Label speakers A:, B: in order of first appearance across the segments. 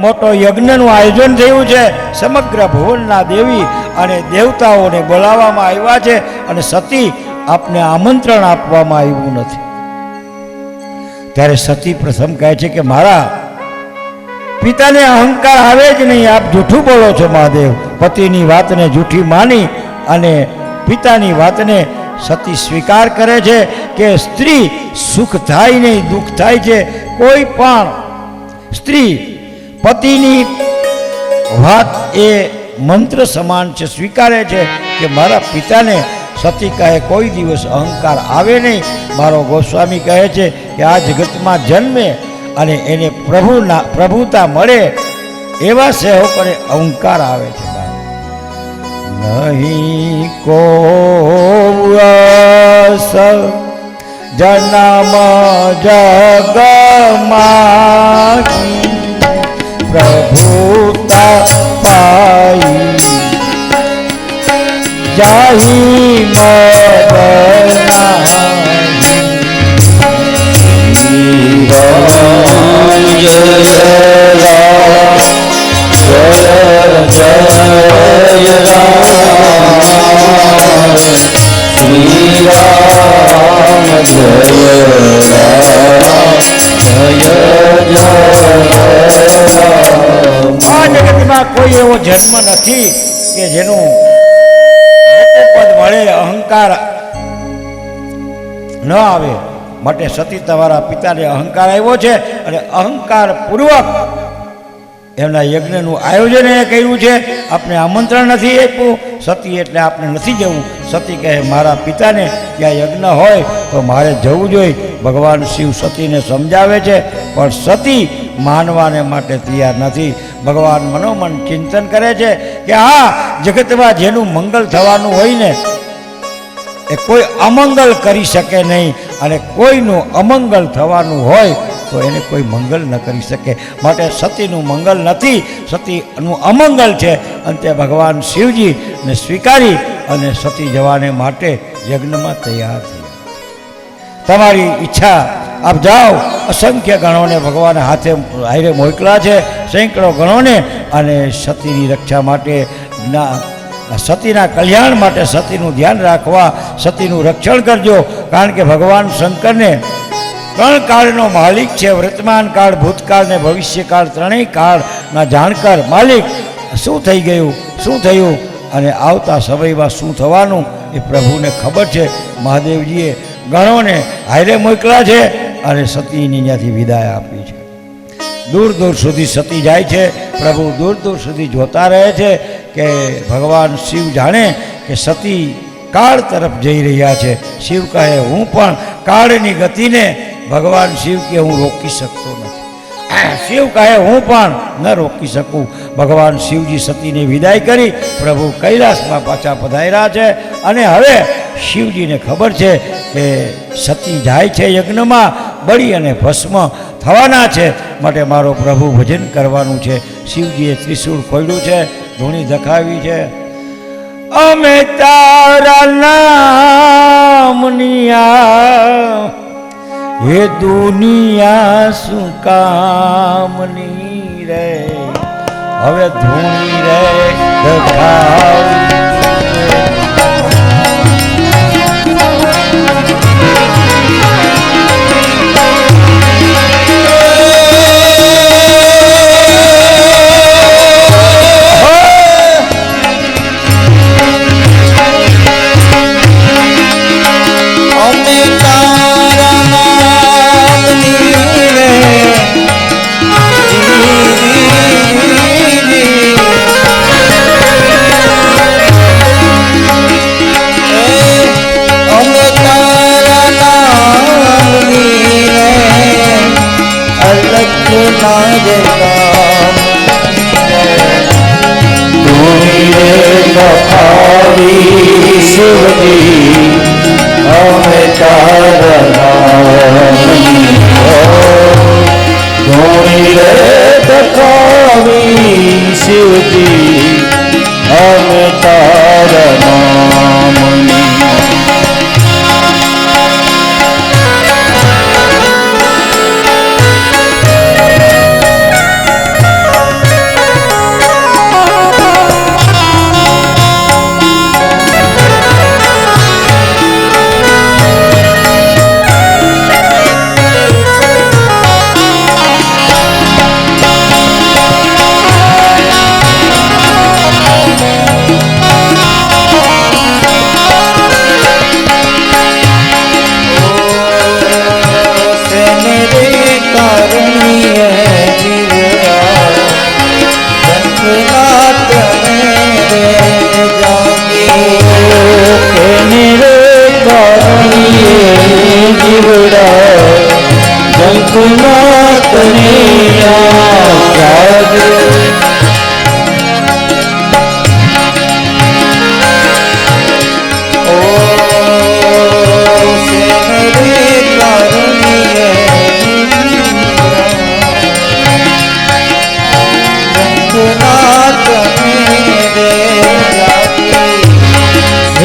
A: મોટો યજ્ઞનું આયોજન થયું છે. સમગ્ર ભુવનના દેવી અને દેવતાઓને બોલાવવામાં આવ્યા છે અને સતી આપને આમંત્રણ આપવામાં આવ્યું નથી. ત્યારે સતી પ્રથમ કહે છે કે મારા પિતાને અહંકાર આવે જ નહીં, આપ જૂઠું બોલો છો મહાદેવ. પતિની વાતને જૂઠી માની અને પિતાની વાતને સતી સ્વીકાર કરે છે કે સ્ત્રી સુખ થાય નહીં દુઃખ થાય છે. કોઈ પણ સ્ત્રી પતિની વાત એ મંત્ર સમાન છે, સ્વીકારે છે કે મારા પિતાને સતી કહે કોઈ દિવસ અહંકાર આવે નહીં. મારો ગોસ્વામી કહે છે કે આ જગતમાં જન્મે અને એને પ્રભુતા મળે એવા સેવકોને અહંકાર આવે છે. નહીં કો જન્મ જગમાં પ્રભુતા પાઈ જાહી આ જગતમાં કોઈ એવો જન્મ નથી કે જેનું પદ મળે અહંકાર ન આવે. માટે સતી તમારા પિતાને અહંકાર આવ્યો છે અને અહંકાર પૂર્વક એમના યજ્ઞનું આયોજન એ કર્યું છે. આપને આમંત્રણ નથી આપ્યું. સતી એટલે આપણે નથી જવું. સતી કહે મારા પિતાને ત્યાં યજ્ઞ હોય તો મારે જવું જોઈએ. ભગવાન શિવ સતીને સમજાવે છે પણ સતી માનવાને માટે તૈયાર નથી. ભગવાન મનોમન ચિંતન કરે છે કે આ જગતમાં જેનું મંગલ થવાનું હોય ને એ કોઈ અમંગલ કરી શકે નહીં અને કોઈનું અમંગલ થવાનું હોય તો એને કોઈ મંગલ ન કરી શકે. માટે સતીનું મંગલ નથી, સતીનું અમંગલ છે. અંતે ભગવાન શિવજીને સ્વીકારી અને સતી જવાને માટે યજ્ઞમાં તૈયાર થયા. તમારી ઈચ્છા આપ જાઓ. અસંખ્ય ગણોને ભગવાને હારે મોકલા છે, સેંકડો ગણોને, અને સતીની રક્ષા માટે સતીના કલ્યાણ માટે સતીનું ધ્યાન રાખવા, સતીનું રક્ષણ કરજો. કારણ કે ભગવાન શંકરને ત્રણ કાળનો માલિક છે. વર્તમાન કાળ, ભૂતકાળ ને ભવિષ્યકાળ, ત્રણેય કાળના જાણકાર માલિક. શું થઈ ગયું, શું થયું અને આવતા સમયમાં શું થવાનું એ પ્રભુને ખબર છે. મહાદેવજીએ ગણોને હારે મોકલા છે અને સતીની ત્યાંથી વિદાય આપી છે. દૂર દૂર સુધી સતી જાય છે. પ્રભુ દૂર દૂર સુધી જોતા રહે છે કે ભગવાન શિવ જાણે કે સતી કાળ તરફ જઈ રહ્યા છે. શિવ કહે હું પણ કાળની ગતિને ભગવાન શિવ કે હું રોકી શકતો નથી. શિવ કહે હું પણ ન રોકી શકું. ભગવાન શિવજી સતીને વિદાય કરી પ્રભુ કૈલાસમાં પાછા પધાર્યા છે અને હવે શિવજીને ખબર છે કે સતી જાય છે યજ્ઞમાં, બળી અને ભસ્મ થવાના છે. માટે મારો પ્રભુ ભજન કરવાનું છે. શિવજીએ ત્રિશૂળ ખોલ્યું છે, ધૂણી ધખાવી છે. અમે તારા નામની હે દુનિયા શું કામની રે, હવે ધૂણી રે ધખાવી.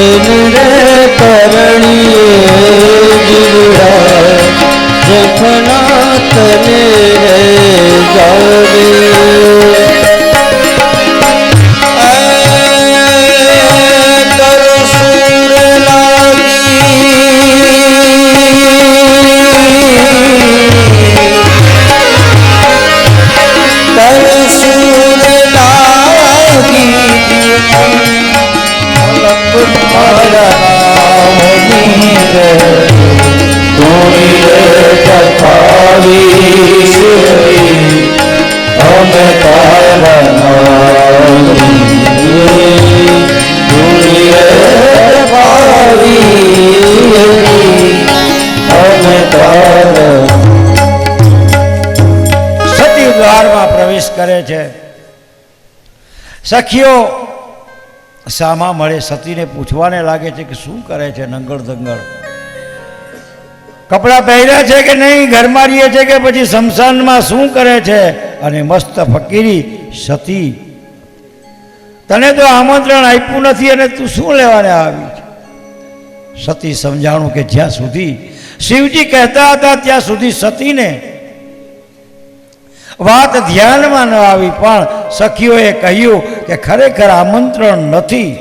B: रे करणिए गिरा जखना तने जागे
A: કરે છે. સખીઓ સામા મળે સતીને પૂછવાને લાગે છે કે શું કરે છે નંગળ દંગળ, કપડાં પહેર્યા છે કે નહીં, ઘરમાં રહીએ છે કે પછી શમશાનમાં શું કરે છે. અને મસ્ત ફકીરી સતી, તને તો આમંત્રણ આપ્યું નથી અને તું શું લેવાને આવી છે. સતી સમજાણું કે જ્યાં સુધી શિવજી કહેતા હતા ત્યાં સુધી સતીને વાત ધ્યાનમાં ન આવી, પણ સખીઓએ કહ્યું કે ખરેખર આમંત્રણ નથી.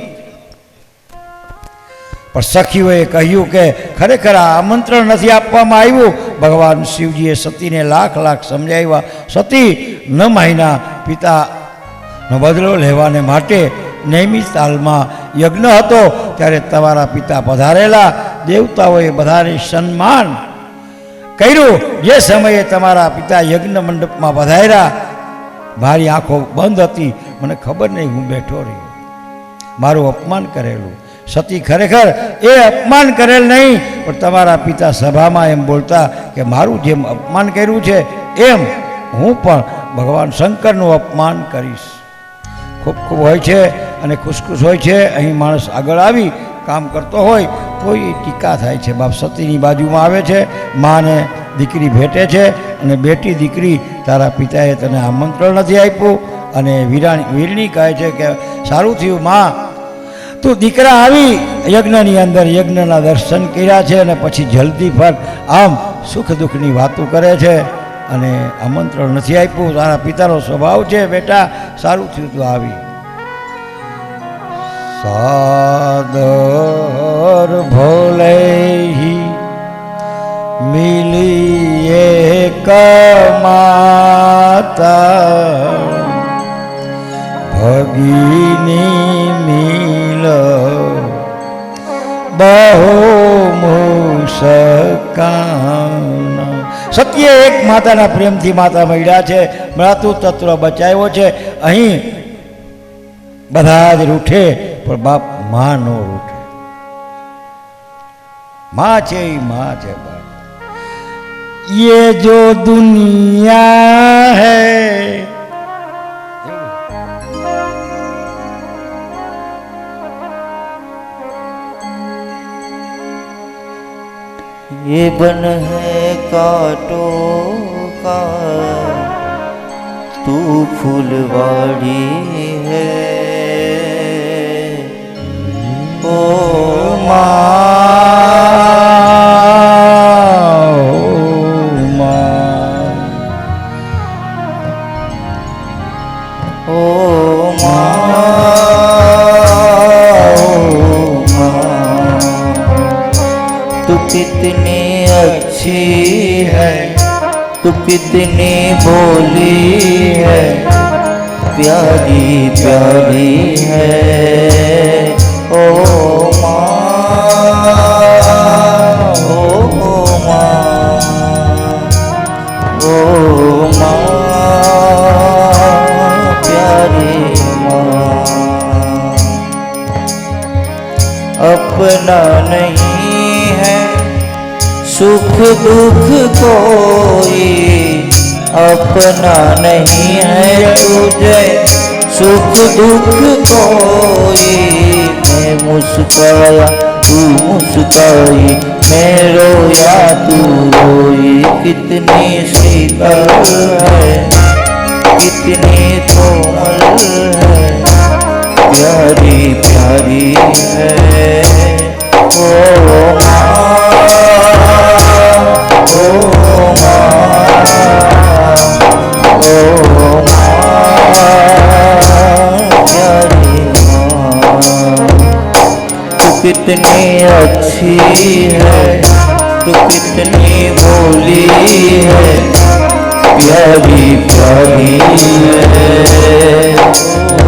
A: પણ સખીઓએ કહ્યું કે ખરેખર આમંત્રણ નથી આપવામાં આવ્યું. ભગવાન શિવજીએ સતીને લાખ લાખ સમજાવ્યા. સતી ન માયના પિતાનો બદલો લેવાને માટે નૈમિષ તાલમાં યજ્ઞ હતો ત્યારે તમારા પિતા પધારેલા. દેવતાઓએ બધાને સન્માન કર્યું. જે સમયે તમારા પિતા યજ્ઞ મંડપમાં પધાર્યા મારી આંખો બંધ હતી, મને ખબર નહીં, હું બેઠો રહ્યો, મારું અપમાન કરેલું. સતી ખરેખર એ અપમાન કરેલ નહીં, પણ તમારા પિતા સભામાં એમ બોલતા કે મારું જેમ અપમાન કર્યું છે એમ હું પણ ભગવાન શંકરનું અપમાન કરીશ. ખૂબ ખૂબ હોય છે અને ખુશખુશ હોય છે. અહીં માણસ આગળ આવી કામ કરતો હોય તો એ ટીકા થાય છે. બાપ સતીની બાજુમાં આવે છે, માને દીકરી ભેટે છે અને બેટી દીકરી તારા પિતાએ તને આમંત્રણ નથી આપ્યું. અને વીરણી કહે છે કે સારું થયું માં, તું દીકરા આવી યજ્ઞની અંદર યજ્ઞના દર્શન કર્યા છે અને પછી જલ્દી પર આમ સુખ દુઃખની વાતો કરે છે અને આમંત્રણ નથી આપ્યું. તારા પિતાનો સ્વભાવ છે બેટા, સારું થયું તું આવી. સાદર ભોલે મિલીએ કમાતા ભગીની મિલ બહુ મુસ્કાન. સત્ય એક માતાના પ્રેમથી માતા મળ્યા છે, મળાતું તત્વ બચાવ્યો છે. અહીં બધા જ રૂઠે પણ બાપ માં નો રૂઠે. માં છે એ માં છે. ये जो दुनिया है
B: ये बन है कांटों का तू फूलवाड़ी है ओ कितनी अच्छी है, तू कितनी भोली है, प्यारी प्यारी है ओ माँ, ओ माँ, ओ माँ, प्यारी माँ. अपना नहीं है सुख दुख कोई, अपना नहीं है तुझे सुख दुख कोई. मैं मुस्काया तू मुस्काई, मैं रोया तू रोई. कितनी शीतल है, कितनी कोमल है, प्यारी प्यारी है ओ माँ, ओ माँ, ओ प्यारी माँ, तू कितनी अच्छी है, तू कितनी भोली है, प्यारी प्यारी है ओ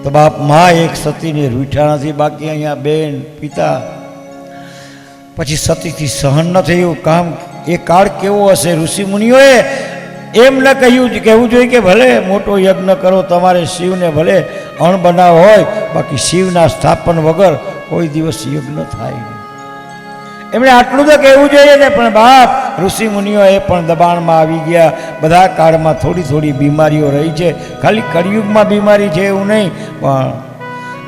A: તો બાપ માં એક સતીને રૂઠા નથી, બાકી અહીંયા બેન પિતા પછી સતીથી સહન ન થયું કામ. એ કાળ કેવો હશે? ઋષિ મુનિઓએ એમ ન કહેવું જોઈએ કે ભલે મોટો યજ્ઞ કરો, તમારે શિવને ભલે અણ બનાવ હોય, બાકી શિવના સ્થાપન વગર કોઈ દિવસ યજ્ઞ થાય નહીં. એમણે આટલું તો કહેવું જોઈએ ને, પણ બાપ ઋષિ મુનિઓ એ પણ દબાણમાં આવી ગયા. બધા કાળમાં થોડી થોડી બીમારીઓ રહી છે, ખાલી કળિયુગમાં બીમારી છે એવું નહીં, પણ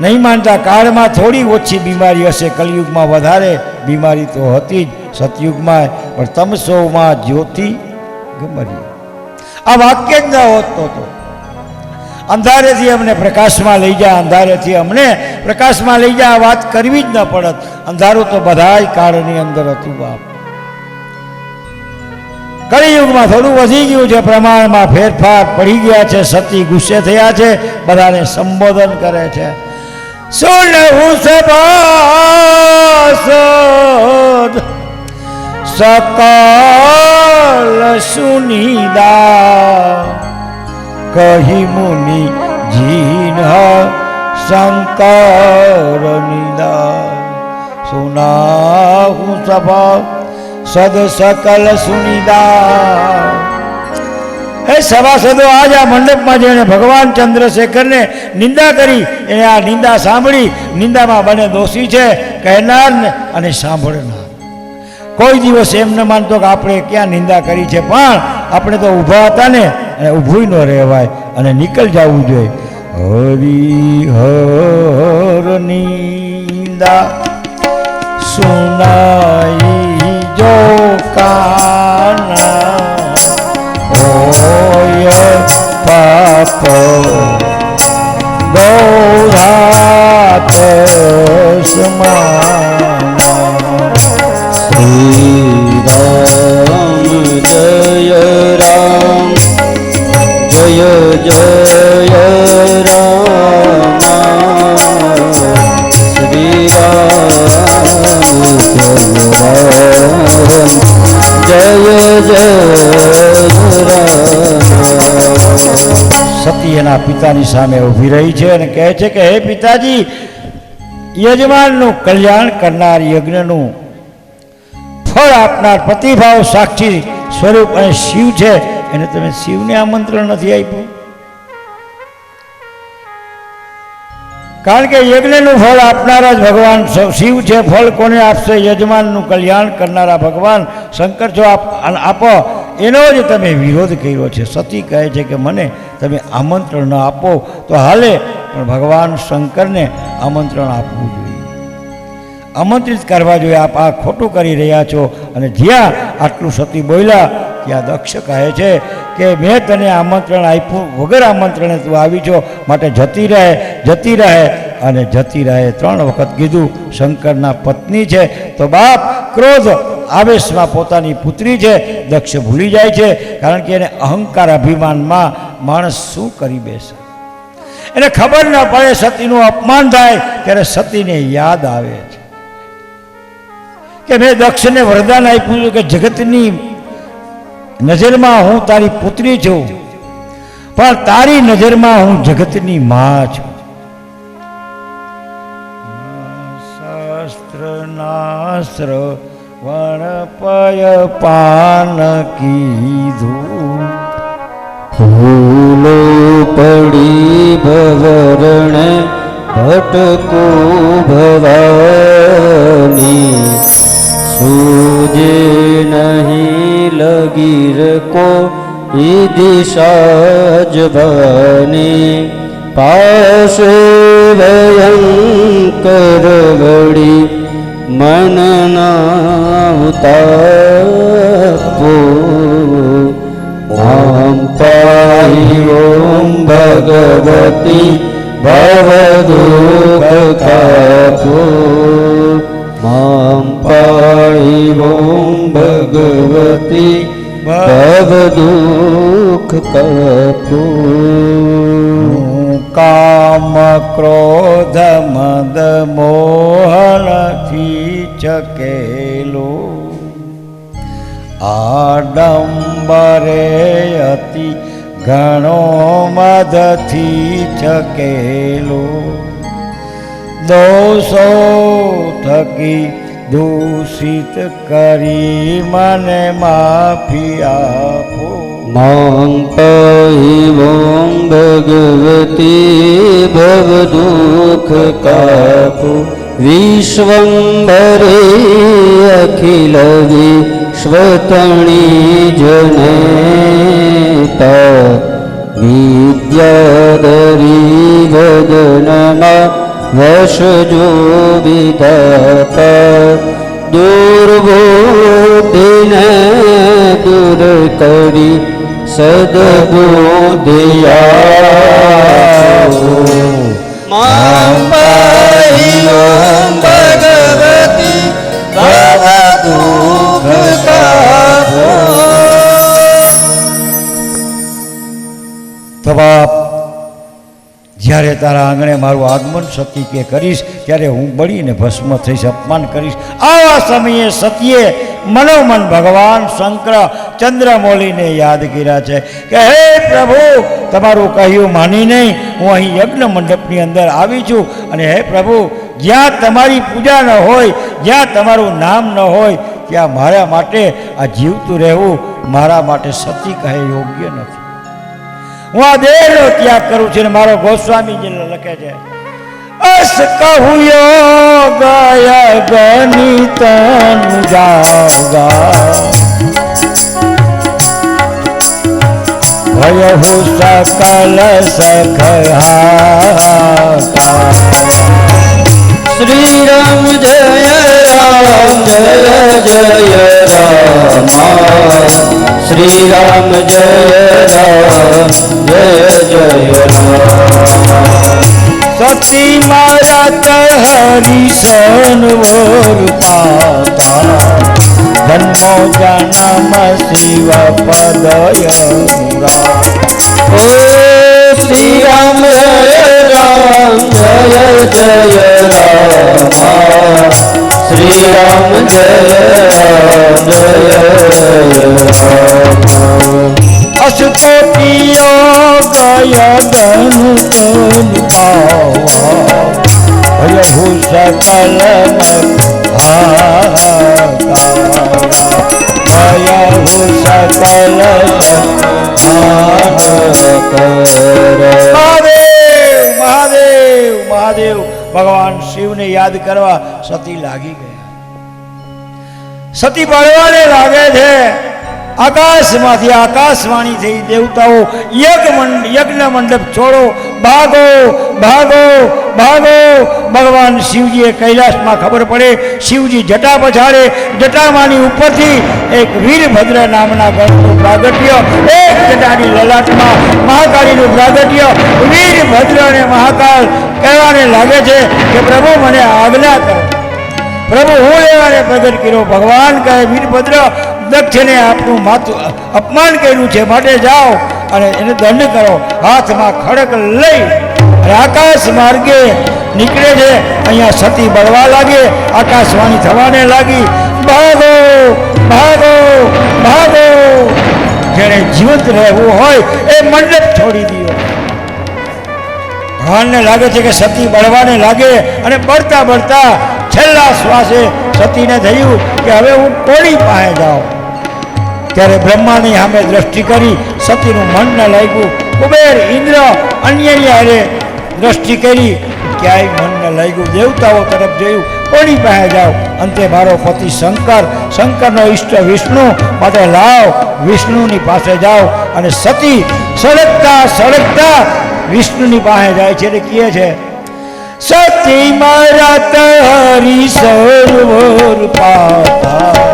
A: નહીં માનતા કાળમાં થોડી ઓછી બીમારી હશે, કલયુગમાં વધારે બીમારી તો હતી જ, સતયુગમાં. પણ તમસોમાં જ્યોતિ ગમરી, આ વાક્ય જ ન હોત તો અંધારેથી અમને પ્રકાશમાં લઈ જા, અંધારેથી અમને પ્રકાશમાં લઈ જા, આ વાત કરવી જ ન પડત. અંધારું તો બધાય કાળની અંદર હતું બાપ. કળિયુગમાં થોડું વધી ગયું છે, પ્રમાણમાં ફેરફાર પડી ગયા છે, સતી ગુસ્સે થયા છે, બધાને સંબોધન કરે છે. સુનહું સભાસદ સકલ સુનિદા, કહી મુનિ જીન શંકર નિદા. સુનાહું સભા સદ સકલ સુનિદા. એ સભાસદો આજ આ મંડપમાં જઈને ભગવાન ચંદ્રશેખરને નિંદા કરી, એને આ નિંદા સાંભળી. નિંદામાં બને દોષી છે કહેનાર ને અને સાંભળનાર. કોઈ દિવસ એમ ન માનતો કે આપણે ક્યાં નિંદા કરી છે, પણ આપણે તો ઊભા હતા ને, અને ઊભું ન રહેવાય અને નીકળ જવું જોઈએ. હરિહર નિંદા સુનાઈ જો કાના, હોય પાપ ગૌરાત સમાના.
B: શ્રી રામ જય રામ, જય જય રામ, શ્રી રામ જય રામ.
A: સતી એના પિતાની સામે ઊભી રહી છે અને કહે છે કે હે પિતાજી, યજમાનનું કલ્યાણ કરનાર, યજ્ઞનું ફળ આપનાર, પ્રતિભાવ સાક્ષી સ્વરૂપ અને શિવ છે, એને તમે શિવને આમંત્રણ નથી આપ્યું. કારણ કે યજ્ઞનું ફળ આપનારા જ ભગવાન શિવ છે. ફળ કોને આપશે? યજમાનનું કલ્યાણ કરનારા ભગવાન શંકર જો આપો, એનો જ તમે વિરોધ કર્યો છે. સતી કહે છે કે મને તમે આમંત્રણ ન આપો તો હાલે, પણ ભગવાન શંકરને આમંત્રણ આપવું જોઈએ, આમંત્રિત કરવા જોઈએ. આપ આ ખોટું કરી રહ્યા છો. અને જ્યાં આટલું સતી બોલ્યા ત્યાં દક્ષ કહે છે કે મેં તને આમંત્રણ આપ્યું, વગર આમંત્રણે તું આવી છો, માટે જતી રહે, જતી રહે અને જતી રહે. 3 વખત કીધું. શંકરના પત્ની છે તો બાપ ક્રોધ આવેશમાં પોતાની પુત્રી છે, દક્ષ ભૂલી જાય છે. કારણ કે એને અહંકાર અભિમાનમાં માણસ શું કરી બેસે, એને ખબર ન પડે. સતીનું અપમાન થાય ત્યારે સતીને યાદ આવે છે કે મેં દક્ષને વરદાન આપ્યું કે જગતની નજરમાં હું તારી પુત્રી છું, પણ તારી નજરમાં હું જગતની માં છું. શાસ્ત્ર નાસ્ત્ર વણપય પાન કીધું,
B: ફૂલો પડી ભવરણ ભટકો ભવાની, सूझे नहीं लगी को दिशा जबानी, પાસે ભયંકર વળી મનના ઉતાપો આમ પાઈ ઓમ ભગવતી ભવ દુઃખ કાપો મામ પાઈ ઓમ ભગવતી ભવ દુઃખ કાપો
A: કામ ક્રોધ મદ મોહનથી ચકેલો આડંબરે અતિ ઘણો મદથી ચકેલો દોષો થકી દૂષિત કરી મને માફી આપો
B: માં પાઈ ઓમ ભગવતી ભવ દુઃખ કાપો વિશ્વંભરે અખિલ વિશ્વતણી જનેતા વિદ્યાધરી વદનમાં વશજો વિધાતા દુર્બુદ્ધિને દૂર કરી સદબુદ્ધિયા માં પાઈ ઓમ ભગવતી ભવ દુઃખ કાપો.
A: તો બાપ, જ્યારે તારા આંગણે મારું આગમન સતી કે કરીશ ત્યારે હું બળીને ભસ્મ થઈશ, અપમાન કરીશ. આવા સમયે સતીએ મનોમન ભગવાન શંકર ચંદ્રમૌલીને યાદ કર્યા છે કે હે પ્રભુ, તમારું કહ્યું માની નહીં હું અહીં યજ્ઞ મંડપની અંદર આવી છું, અને હે પ્રભુ, જ્યાં તમારી પૂજા ન હોય, જ્યાં તમારું નામ ન હોય, ત્યાં મારા માટે આ જીવતું રહેવું મારા માટે સતી કહે યોગ્ય નથી. હું આ દેહનો ત્યાગ કરું છું. મારો ગોસ્વામીજી લખે છે, અસ કહું ગયા ગણિત જાગા ભયહુ સકલ સખા.
B: શ્રી રામ જય રામ જય જય રામ શ્રી રામ જય રામ જય જય રામ.
A: સતી મારા હરિશન વરતા જન્મો જન્મ શિવ પદય
B: ઓ શ્રી રામ જય રામ જય જય રામ શ્રી રામ જય રામ જય રામ.
A: અસકોટીઓ ગયા ધન ભયહુ સકલ ભયહુ સકલ. મહાદેવ મહાદેવ મહાદેવ ભગવાન શિવને યાદ કરવા સતી લાગી ગયા. સતી બળવાને લાગે છે. આકાશમાંથી આકાશવાણી થઈ, દેવતાઓ યજ્ઞ મંડપ છોડો, ભાગો ભાગો ભાગો. ભગવાન શિવજીએ કૈલાસમાં ખબર પડે, શિવજી જટા પછાડે, જટામાંની ઉપરથી એક વીરભદ્ર નામના ગણનું પ્રાગટ્ય, એક જટાની લલાટમાં મહાકાળીનું પ્રાગટ્ય. વીરભદ્ર અને મહાકાળ કહેવાને લાગે છે કે પ્રભુ મને આજ્ઞા કરો. પ્રભુ હું લેવાને પ્રગટ કર્યો. ભગવાન કહે, વીરભદ્ર, દક્ષને આપનું માથું અપમાન કર્યું છે, માટે જાઓ અને એને દંડ કરો. હાથમાં ખડક લઈ અને આકાશ માર્ગે નીકળે છે. અહીંયા સતી બળવા લાગે, આકાશવાણી થવાને લાગી, ભાગો ભાગો ભાગો. જેણે જીવંત રહેવું હોય એ મંડપ છોડી દીધો. ભગવાનને લાગે છે કે સતી બળવાને લાગે, અને બળતા બળતા છેલ્લા શ્વાસે સતીને થયું કે હવે હું કોની પાસે જાઉં. ત્યારે બ્રહ્માની સામે દ્રષ્ટિ કરી, સતીનું મન ન લાગ્યું. કુબેર ઇન્દ્ર અન્યની હારે દ્રષ્ટિ કરી, ક્યાંય મન ન લાગ્યું. દેવતાઓ તરફ જોયું, કોની પાસે જાઓ. અંતે મારો પતિ શંકર, શંકરનો ઈષ્ટ વિષ્ણુ, માટે લાવ વિષ્ણુની પાસે જાઓ. અને સતી સળગતા સળગતા વિષ્ણુની પાસે જાય છે અને કહે છે સતી મારા તહરી સરોવર પાતા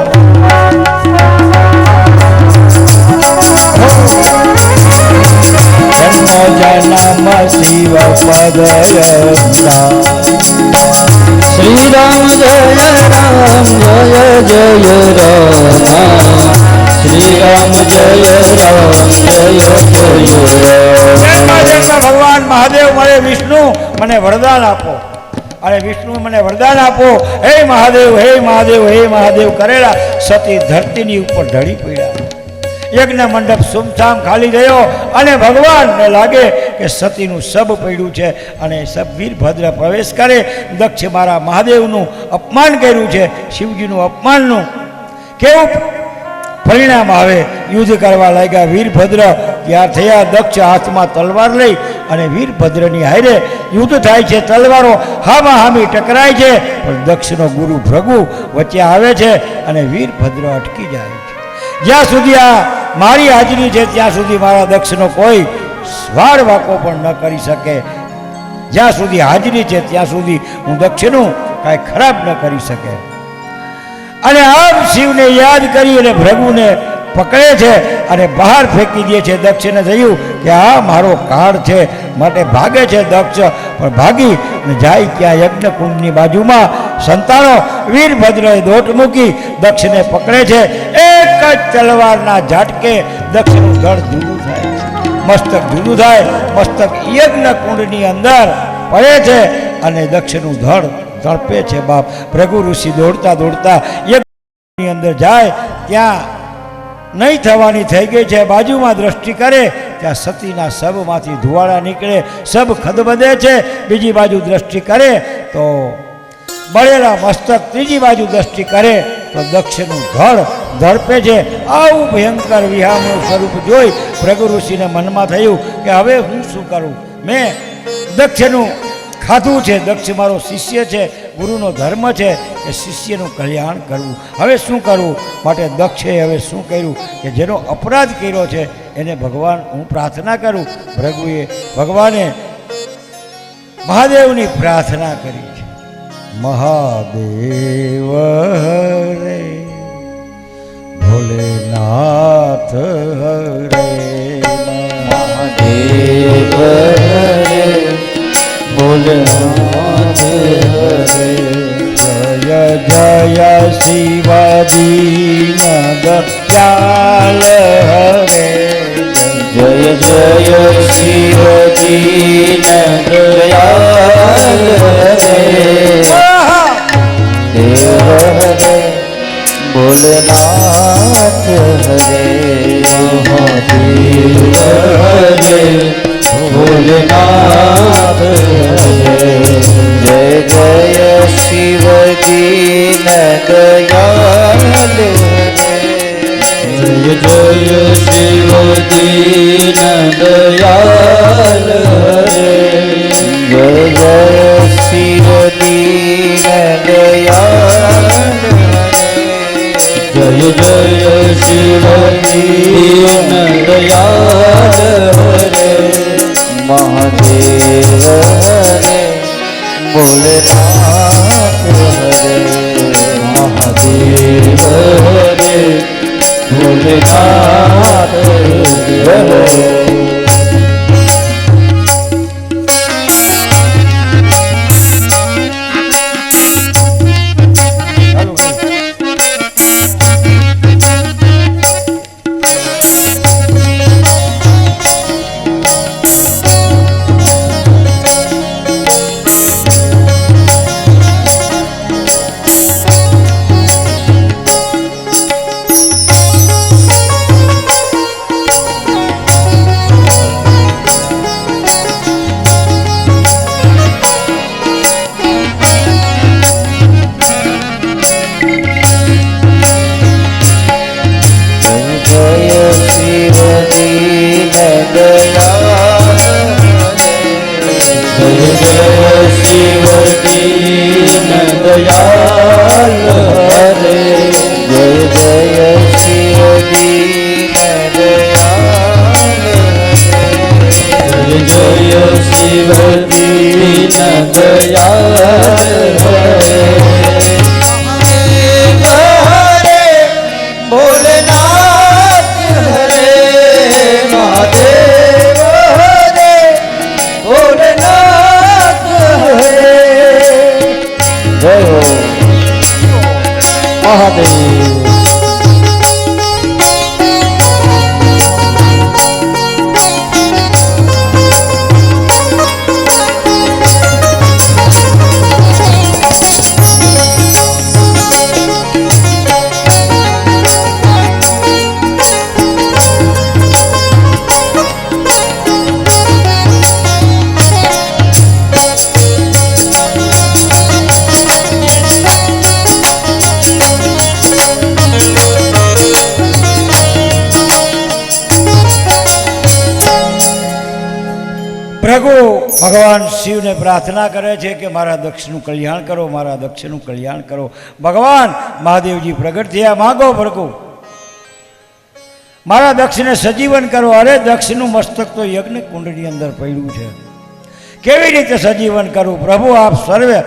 A: જન્મ શિવ પદયના
B: શ્રી રામ જય રામ જય જય રામ શ્રી રામ જય રામ જય જય રામ
A: ભગવાન મહાદેવ મળે વિષ્ણુ મને વરદાન આપો અને વિષ્ણુ મને વરદાન આપો હે મહાદેવ હે મહાદેવ હે મહાદેવ કરેલા સતી ધરતીની ઉપર ઢળી પડ્યા યજ્ઞ મંડપ સુમસામ ખાલી ગયો અને ભગવાનને લાગે કે સતીનું સબ પડ્યું છે અને સબ વીરભદ્ર પ્રવેશ કરે દક્ષ મારા મહાદેવનું અપમાન કર્યું છે શિવજીનું અપમાનનું કેવું પરિણામ આવે યુદ્ધ કરવા લાગ્યા વીરભદ્ર ત્યાર થયા દક્ષ હાથમાં તલવાર લઈ અને વીરભદ્રની હારે યુદ્ધ થાય છે તલવારો હામાં હામી ટકરાય છે પણ દક્ષનો ગુરુ ભૃગુ વચ્ચે આવે છે અને વીરભદ્ર અટકી જાય છે જ્યાં સુધી આ મારી હાજરી છે ત્યાં સુધી મારા દક્ષનો કોઈ સ્વાર વાકો પણ ન કરી શકે જ્યાં સુધી હાજરી છે ત્યાં સુધી હું દક્ષનું કાંઈ ખરાબ ન કરી શકે અને આમ શિવને યાદ કરી અને ભૃગુને પકડે છે અને બહાર ફેંકી દે છે દક્ષને થયું કે આ મારો કાળ છે માટે ભાગે છે દક્ષ પણ ભાગી અને જાય ત્યાં યજ્ઞકુંડની બાજુમાં સંતાનો વીરભદ્રએ દોટ મૂકી દક્ષને પકડે છે એક જ તલવારના ઝાટકે દક્ષનું ધડ જુદું થાય મસ્તક જુદું થાય મસ્તક યજ્ઞકુંડની અંદર પડે છે અને દક્ષનું ધડ તડપે છે બાપ ભૃગુ ઋષિ દોડતા દોડતા યજ્ઞની અંદર જાય ત્યાં નહીં થવાની થઈ ગઈ છે બાજુમાં દ્રષ્ટિ કરે ત્યાં સતીના શબમાંથી ધુવાળા નીકળે શબ ખદબદે છે બીજી બાજુ દ્રષ્ટિ કરે તો બળેલા મસ્તક ત્રીજી બાજુ દ્રષ્ટિ કરે તો દક્ષનું ધડ ધડપે છે આવું ભયંકર વિહામનું સ્વરૂપ જોઈ ભૃગુ ઋષિને મનમાં થયું કે હવે હું શું કરું મેં દક્ષનું ખાધું છે દક્ષ મારો શિષ્ય છે ગુરુનો ધર્મ છે કે શિષ્યનું કલ્યાણ કરવું હવે શું કરવું માટે દક્ષે હવે શું કર્યું કે જેનો અપરાધ કર્યો છે એને ભગવાન હું પ્રાર્થના કરું ભૃગુએ ભગવાને મહાદેવની પ્રાર્થના કરી છે મહાદેવ હરે ભોલેનાથ હરે
B: મહાદેવ હરે ભોલેનાથ હરે
A: જય જય શિવ દીન દયાલ હરે
B: જય જય શિવ દીન દયાલ હરે દેવ હરે ભોલેનાથ હરે મહાદેવ હરે ભોલેનાથ હરે જય જય શિવ દીન દયાલ હરે જય જય શિવ દીન દયાલ હરે જય જય શિવ દીન દયાલ હરે જય જય શિવ દીન દયાલ હરે મહાદેવ હરે ભોલેનાથ હરે મહાદેવ હરે ભોલેનાથ હરે જય મહાદેવ.
A: પ્રભુ ભગવાન શિવને પ્રાર્થના કરે છે કે મારા દક્ષનું કલ્યાણ કરો, મારા દક્ષનું કલ્યાણ કરો. ભગવાન મહાદેવજી પ્રગટ થયા, માગો પ્રભુ મારા દક્ષને સજીવન કરો. અરે દક્ષનું મસ્તક તો યજ્ઞ કુંડની અંદર પડ્યું છે, કેવી રીતે સજીવન કરું? પ્રભુ આપ સર્વે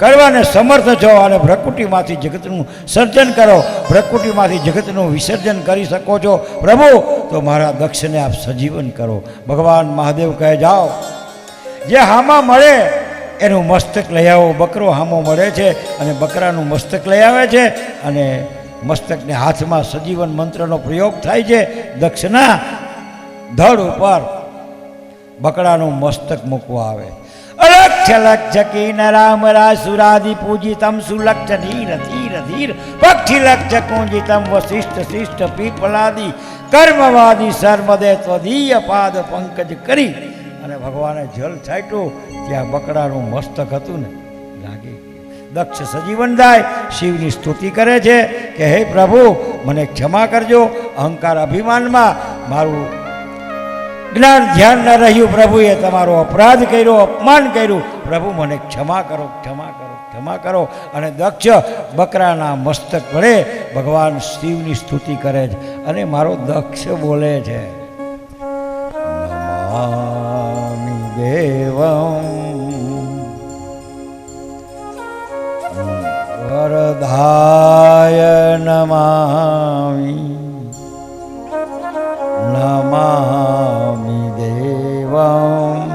A: કરવાને સમર્થ છો અને ભ્રકુટીમાંથી જગતનું સર્જન કરો, ભ્રકુટીમાંથી જગતનું વિસર્જન કરી શકો છો પ્રભુ, તો મારા દક્ષને આપ સજીવન કરો. ભગવાન મહાદેવ કહે જાઓ, જે હામાં મળે એનું મસ્તક લઈ આવો. બકરો હામો મળે છે અને બકરાનું મસ્તક લઈ આવે છે અને મસ્તકને હાથમાં સજીવન મંત્રનો પ્રયોગ થાય છે. દક્ષના ધડ ઉપર બકરાનું મસ્તક મૂકવા આવે. અલક્ષ્ય લક્ષ્ય કી રામ રાસુરાદિ પૂજિતમ સુલક્ષ્ય ધીર ધીર ધીર પક્ષી લક્ષ્ય કુંજિતમ વશિષ્ઠ શિષ્ઠ પીપલાદિ કર્મવાદી સર્વદે ત્વદીય પાદ પંકજ કરી અને ભગવાને જલ છાંટ્યું. ત્યાં બકરાનું મસ્તક હતું ને લાગી. દક્ષ સજીવન થાય, શિવની સ્તુતિ કરે છે કે હે પ્રભુ મને ક્ષમા કરજો, અહંકાર અભિમાનમાં મારું જ્ઞાન ધ્યાન ન રહ્યું, પ્રભુએ તમારો અપરાધ કર્યો, અપમાન કર્યું, પ્રભુ મને ક્ષમા કરો, ક્ષમા કરો, ક્ષમા કરો. અને દક્ષ બકરાના મસ્તક વડે ભગવાન શિવની સ્તુતિ કરે છે અને મારો દક્ષ બોલે છે નમામિ દેવમ વરદાય નમામિ નમામિ દેવં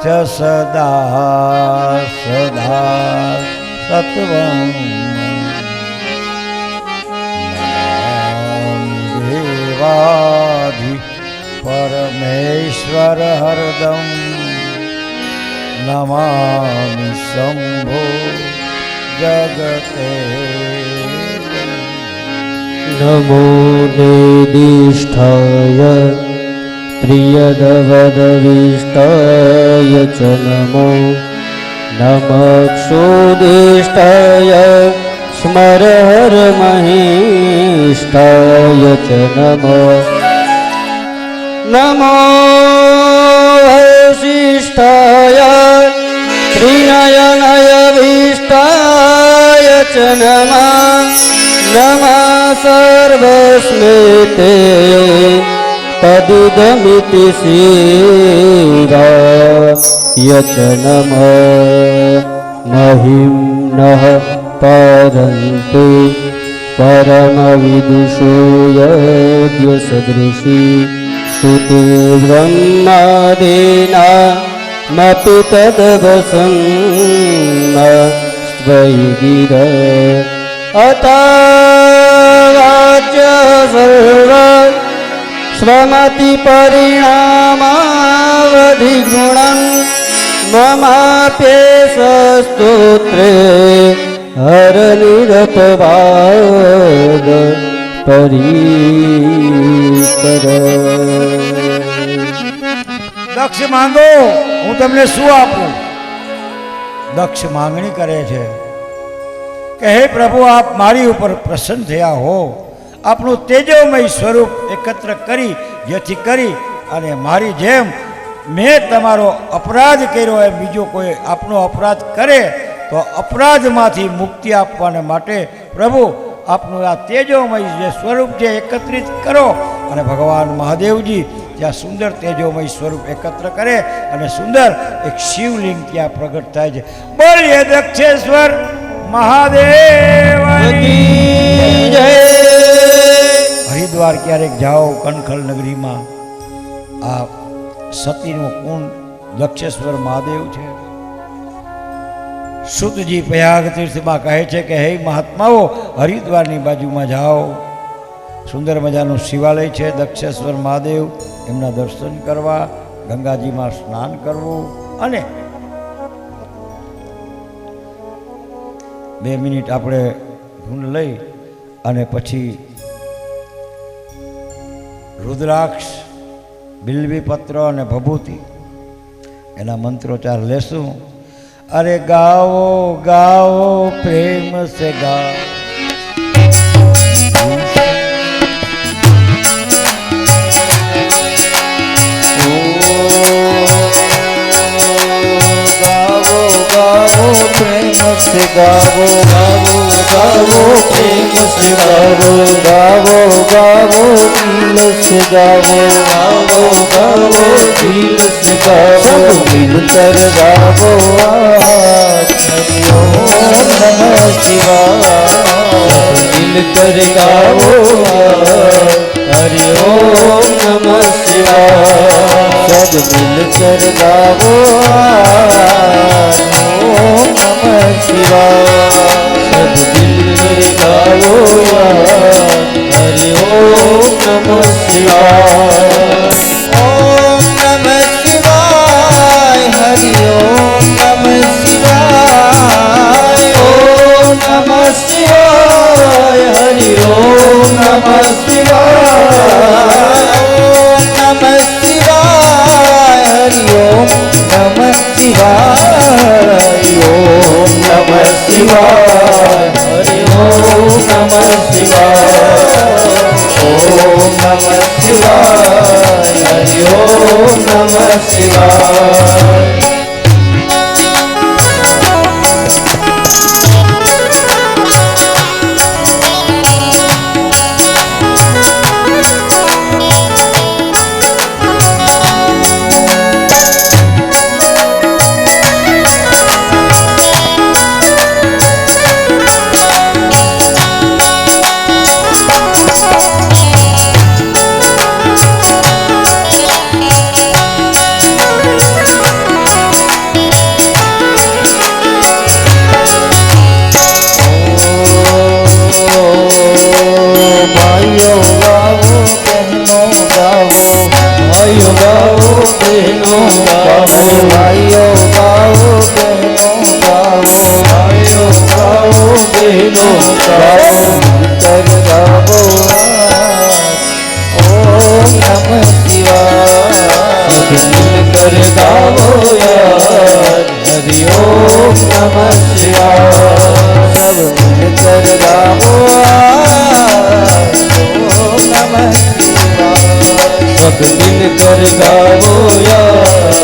A: ચ સદા સદા સત્વં નમામિ દેવાધિ પરમેશ્વર હરદમ નમામિ શંભો જગતે
B: નમો નિધિષ્ઠાય પ્રિયદવદવિષ્ટાય ચ નમો નમક્ષુદિષ્ટાય સ્મરહર મહિષ્ટાય ચ નમો નમો હર્ષિષ્ઠાય ત્રિનયનયભીષ્ટાય ચ નમઃ નમઃ સર્વસ્મિતે તદિદમિતિ શિવાય ચ નમઃ મહિમ્નઃ પરંતુ પરમવિદુષો યજ્ઞ સદૃશી સ્તુતિ બ્રહ્માદીના મપિ તદવસં સ્વૈ ગિર અતાવાચ્ય સર્વ સ્વમતિ પરિણામાવધિગુણં મમાપ્યેષ સ્તોત્રે હરનિરતવાદ પરીકર.
A: દક્ષ માંગો, હું તમને શું આપું? દક્ષ માંગણી કરે છે કે હે પ્રભુ આપ મારી ઉપર પ્રસન્ન થયા હો, આપનું તેજોમય સ્વરૂપ એકત્ર કરી જેથી કરી અને મારી જેમ મેં તમારો અપરાધ કર્યો એ બીજો કોઈ આપનો અપરાધ કરે તો અપરાધમાંથી મુક્તિ આપવાને માટે પ્રભુ આપનું આ તેજોમય જે સ્વરૂપ છે એકત્રિત કરો. અને ભગવાન મહાદેવજી ત્યાં સુંદર તેજોમય સ્વરૂપ એકત્ર કરે અને સુંદર એક શિવલિંગ ત્યાં પ્રગટ થાય છે. બોલીએ દક્ષેશ્વર મહાદેવ જય. હરિદ્વાર ક્યારેક જાઓ, કનખલ નગરીમાં આ સતીનું કુંડ દક્ષેશ્વર મહાદેવ છે. સુતજી પ્રયાગ તીર્થમાં કહે છે કે હે મહાત્માઓ, હરિદ્વારની બાજુમાં જાઓ, સુંદર મજાનું શિવાલય છે, દક્ષેશ્વર મહાદેવ, એમના દર્શન કરવા, ગંગાજીમાં સ્નાન કરવું અને 2 મિનિટ આપણે ધૂન લઈ અને પછી રુદ્રાક્ષ, બિલ્વીપત્ર અને ભભૂતિ એના મંત્રોચ્ચાર લેશું. અરે ગાઓ ગાઓ પ્રેમ સે ગાઓ,
B: से गावो गावो गावो प्रेम से गावो गावो गावो दिल से गावो गावो गावो दिल से गावो मिलकर गावो हरि ओम नमः शिवाय मिलकर गावो हरि ओम नमः शिवाय सब मिलकर गावो ओम नमः शिवाय सब दिल गावो हरि ओम नमः शिवाय ओम नमः शिवाय हरि ओम नमः शिवाय ओम नमः शिवाय हरि ओम नमः शिवाय ओम नमः शिवाय हरि ओम नमः शिवाय ओम नमः शिवाय हरि ओम नमः शिवाय ओम नमः शिवाय हरि ओम नमः शिवाय सब मिलकर गावो यार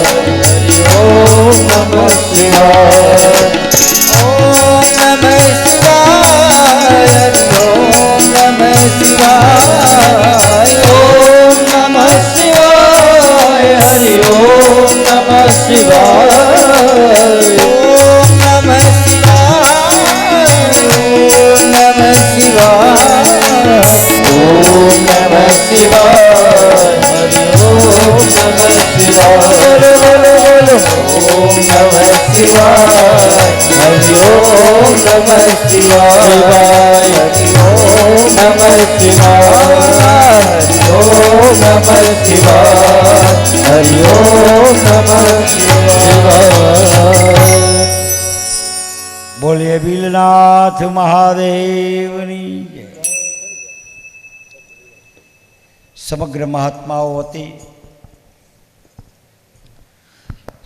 B: हरि ओम नमः शिवाय ओम नमः शिवाय हरि ओम नमः शिवाय ओम नमः शिवाय हरि ओम नमः शिवाय ओम नमः शिवाय ओम नमः शिवाय ओम नमः शिवाय ओम नमः शिवाय ओम नमः शिवाय हरि ओम नमः शिवाय हरि ओम नमः शिवाय हरि ओम नमः शिवाय हरि ओम नमः शिवाय
A: બોલીએ બિલનાથ મહાદેવની જય. સમગ્ર મહાત્માઓ વતી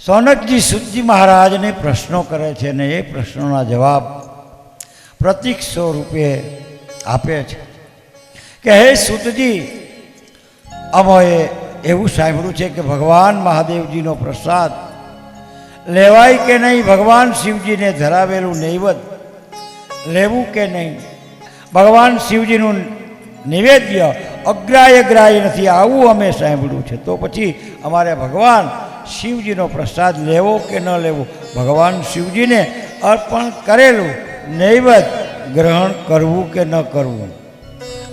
A: સોનકજી સુતજી મહારાજને પ્રશ્નો કરે છે ને એ પ્રશ્નોના જવાબ પ્રતીક સ્વરૂપે આપે છે કે હે સુતજી, અમોએ એવું સાંભળ્યું છે કે ભગવાન મહાદેવજીનો પ્રસાદ લેવાય કે નહીં, ભગવાન શિવજીને ધરાવેલું નૈવેદ્ય લેવું કે નહીં, ભગવાન શિવજીનું નિવેદ્ય અગ્રાહ્ય ગ્રાહ્ય નથી, આવું અમે સાંભળ્યું છે. તો પછી અમારે ભગવાન શિવજીનો પ્રસાદ લેવો કે ન લેવો, ભગવાન શિવજીને અર્પણ કરેલું નૈવેદ્ય ગ્રહણ કરવું કે ન કરવું.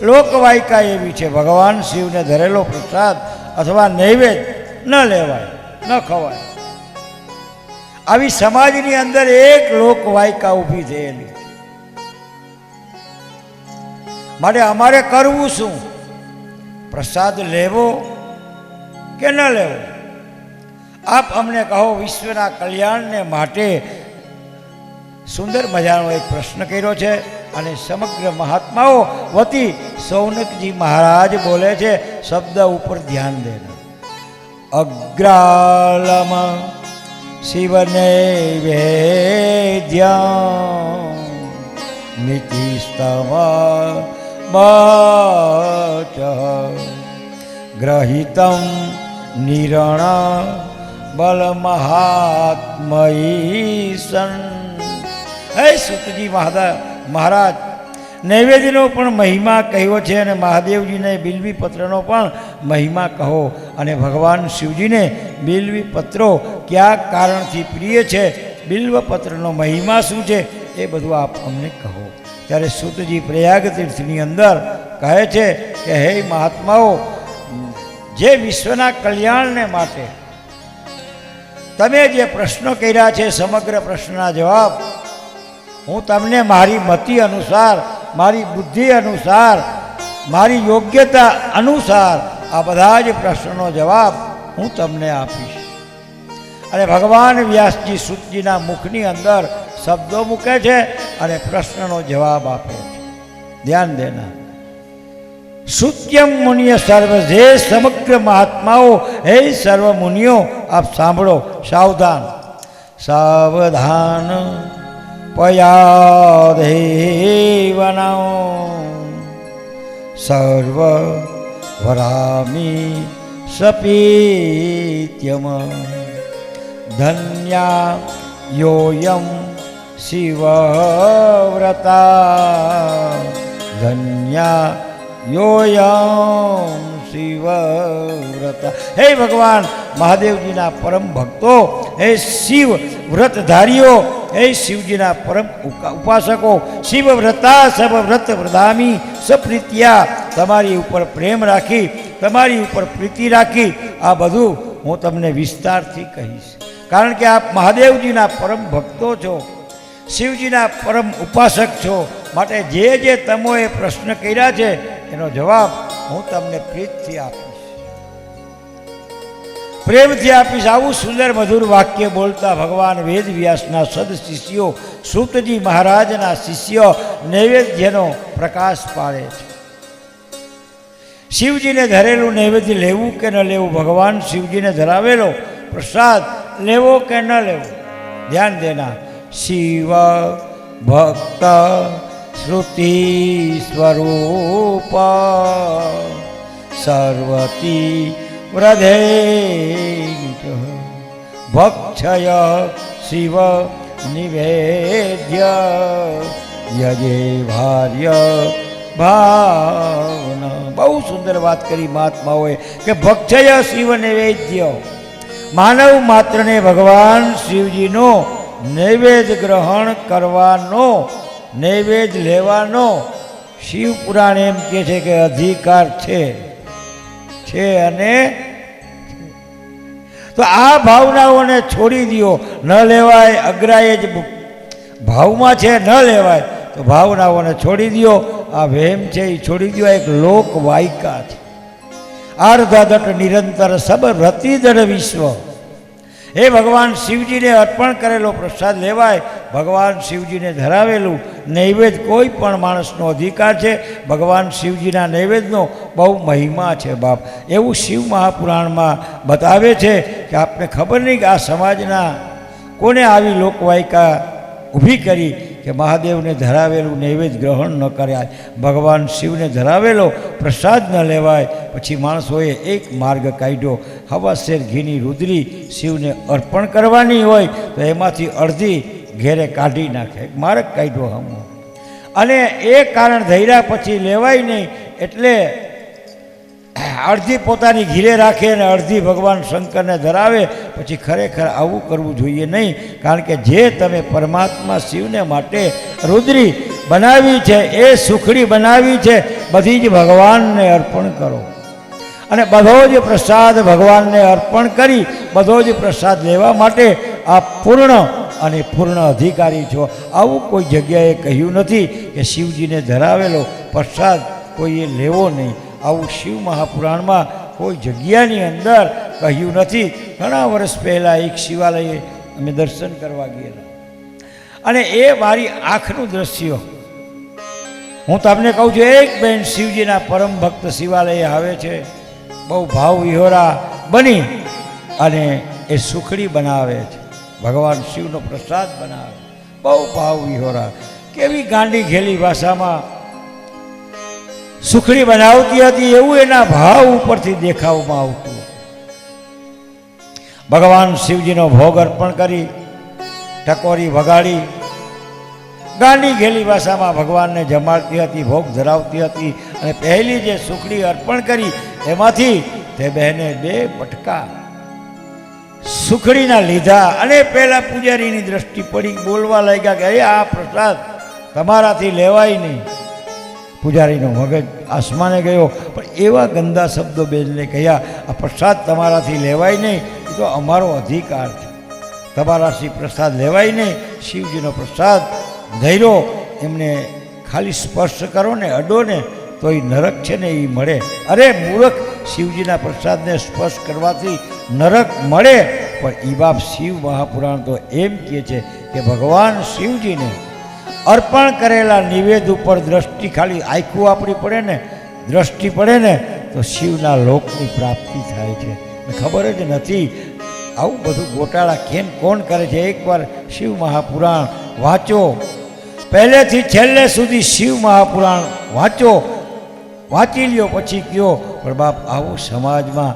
A: લોકવાયકા એવી છે, ભગવાન શિવને ધરેલો પ્રસાદ અથવા નૈવેદ્ય ન લેવાય, ન ખવાય. આવી સમાજની અંદર એક લોકવાયકા ઊભી થયેલી. માટે અમારે કરવું શું? પ્રસાદ લેવો કે ન લેવો? આપ અમને કહો. વિશ્વના કલ્યાણને માટે સુંદર મજાનો એક પ્રશ્ન કર્યો છે અને સમગ્ર મહાત્માઓ વતી સૌનકજી મહારાજ બોલે છે. શબ્દ ઉપર ધ્યાન દેના. અગ્રાલમ શિવને વેદ્યા મિતિસ્તવ ગ્રહિતમ નિરણ બલ મહાત્મઈસન. હે સુતજી મહારાજ, નૈવેદ્યનો પણ મહિમા કહ્યો છે અને મહાદેવજીને બિલ્વી પત્રનો પણ મહિમા કહો. અને ભગવાન શિવજીને બિલ્વી પત્રો કયા કારણથી પ્રિય છે, બિલ્વ પત્રનો મહિમા શું છે, એ બધું આપ અમને કહો. ત્યારે સુતજી પ્રયાગ તીર્થની અંદર કહે છે કે હે મહાત્માઓ, જે વિશ્વના કલ્યાણને માટે તમે જે પ્રશ્નો કર્યા છે, સમગ્ર પ્રશ્નના જવાબ હું તમને મારી મતિ અનુસાર, મારી બુદ્ધિ અનુસાર, મારી યોગ્યતા અનુસાર આ બધા જ પ્રશ્નોનો જવાબ હું તમને આપીશ. અને ભગવાન વ્યાસજી સુતજીના મુખની અંદર શબ્દો મૂકે છે અને પ્રશ્નનો જવાબ આપે છે. ધ્યાન દેના. સુત્યમ મુનિય સર્વ, જે સમગ્ર મહાત્માઓ, હે સર્વ મુનિઓ આપ સાંભળો. સાવધાન, સાવધાન પયાદેવનાઓ સર્વ વરામી સપીત્યમ ધન્યા યોયમ શિવવ્રતા ધન્યા યોયમ શિવવ્રતા. હે ભગવાન મહાદેવજીના પરમ ભક્તો, હે શિવ વ્રતધારીઓ, હે શિવજીના પરમ ઉપાસકો, શિવવ્રતા સબ વ્રત વ્રધામી સપ્રીત્યા, તમારી ઉપર પ્રેમ રાખી, તમારી ઉપર પ્રીતિ રાખી આ બધું હું તમને વિસ્તારથી કહીશ. કારણ કે આપ મહાદેવજીના પરમ ભક્તો છો, શિવજીના પરમ ઉપાસક છો. માટે જે જે તમોએ પ્રશ્ન કર્યા છે એનો જવાબ હું તમને પ્રીતથી આપીશ, પ્રેમથી આપીશ. આવું સુંદર મધુર વાક્ય બોલતા ભગવાન વેદ વ્યાસના સદ શિષ્યો, સૂતજી મહારાજના શિષ્યો નૈવેદ્યનો પ્રકાશ પાડે છે. શિવજીને ધરેલું નૈવેદ્ય લેવું કે ન લેવું, ભગવાન શિવજીને ધરાવેલો પ્રસાદ લેવો કે ન લેવો. ધ્યાન દેના. શિવ ભક્ત શ્રુતિ સ્વરૂપ સર્વતી વ્રધે ભક્ષય શિવ નિવેદ્ય યજે ભાર્ય ભાવના. બહુ સુંદર વાત કરી મહાત્માઓએ કે ભક્ષય શિવ નૈવેદ્ય, માનવ માત્રને ભગવાન શિવજીનો નૈવેદ્ય ગ્રહણ કરવાનો, નૈવેદ્ય લેવાનો શિવ પુરાણ એમ કહે છે કે અધિકાર છે અને તો આ ભાવનાઓને છોડી દો. ન લેવાય, અગ્રાય જ ભાવમાં છે, ન લેવાય તો ભાવનાઓને છોડી દો. આ વહેમ છે એ છોડી દો. એક લોક વાયકા છે. આર્ધદટ નિરંતર સબ રતિદળ વિશ્વ. હે ભગવાન શિવજીને અર્પણ કરેલો પ્રસાદ લેવાય, ભગવાન શિવજીને ધરાવેલું નૈવેદ્ય કોઈ પણ માણસનો અધિકાર છે. ભગવાન શિવજીના નૈવેદ્યનો બહુ મહિમા છે બાપ. એવું શિવ મહાપુરાણમાં બતાવે છે કે આપને ખબર નહીં કે આ સમાજના કોને આવી લોકવાયકા ઊભી કરી કે મહાદેવને ધરાવેલું નૈવેદ્ય ગ્રહણ ન કર્યા, ભગવાન શિવને ધરાવેલો પ્રસાદ ન લેવાય. પછી માણસોએ એક માર્ગ કાઢ્યો. હવાશેર ઘીની રુદ્રી શિવને અર્પણ કરવાની હોય તો એમાંથી અડધી ઘેરે કાઢી નાખે, એક માર્ગ કાઢ્યો હમો. અને એ કારણ ધૈર્યા પછી લેવાય નહીં, એટલે અડધી પોતાની ઘીરે રાખે અને અડધી ભગવાન શંકરને ધરાવે. પછી ખરેખર આવું કરવું જોઈએ નહીં. કારણ કે જે તમે પરમાત્મા શિવને માટે રુદ્રી બનાવી છે, એ સુખડી બનાવી છે, બધી જ ભગવાનને અર્પણ કરો. અને બધો જ પ્રસાદ ભગવાનને અર્પણ કરી બધો જ પ્રસાદ લેવા માટે આપ પૂર્ણ અને પૂર્ણ અધિકારી છો. આવું કોઈ જગ્યાએ કહ્યું નથી કે શિવજીને ધરાવેલો પ્રસાદ કોઈએ લેવો નહીં. આવું શિવ મહાપુરાણમાં કોઈ જગ્યાની અંદર કહ્યું નથી. ઘણા વર્ષ પહેલાં એક શિવાલયે અમે દર્શન કરવા ગયેલા અને એ મારી આંખનું દ્રશ્ય હું તમને કહું છું. એક બેન શિવજીના પરમ ભક્ત શિવાલયે આવે છે, બહુ ભાવ વિહોરા બની અને એ સુખડી બનાવે છે, ભગવાન શિવનો પ્રસાદ બનાવે, બહુ ભાવ વિહોરા. કેવી ગાંડી ઘેલી ભાષામાં સુખડી બનાવતી હતી એવું એના ભાવ ઉપરથી દેખાવમાં આવતું. ભગવાન શિવજીનો ભોગ અર્પણ કરી ટકોરી વગાડી ગાંડી ઘેલી ભાષામાં ભગવાનને જમાડતી હતી, ભોગ ધરાવતી હતી અને પહેલી જે સુખડી અર્પણ કરી એમાંથી તે બહેને 2 બટકા સુખડીના લીધા અને પહેલા પૂજારીની દ્રષ્ટિ પડી, બોલવા લાગ્યા કે આ પ્રસાદ તમારાથી લેવાય નહીં. પૂજારીનો મગજ આસમાને ગયો, પણ એવા ગંદા શબ્દો બેનને કહ્યા, આ પ્રસાદ તમારાથી લેવાય નહીં, એ તો અમારો અધિકાર છે, તમારાથી પ્રસાદ લેવાય નહીં. શિવજીનો પ્રસાદ ધૈર્યો એમને ખાલી સ્પર્શ કરો ને અડો ને તો એ નરક છે ને એ મળે. અરે મૂર્ખ, શિવજીના પ્રસાદને સ્પર્શ કરવાથી નરક મળે. પણ એ બાપ શિવ મહાપુરાણ તો એમ કહે છે કે ભગવાન શિવજીને અર્પણ કરેલા નિવેદ ઉપર દ્રષ્ટિ ખાલી આંખું આપણી પડે ને, દ્રષ્ટિ પડે ને તો શિવના લોકની પ્રાપ્તિ થાય છે. ખબર જ નથી આવું બધું ગોટાળા કેમ કોણ કરે છે. એકવાર શિવ મહાપુરાણ વાંચો, પહેલેથી છેલ્લે સુધી શિવ મહાપુરાણ વાંચો, વાંચી લ્યો પછી કયો. પણ બાપ આવું સમાજમાં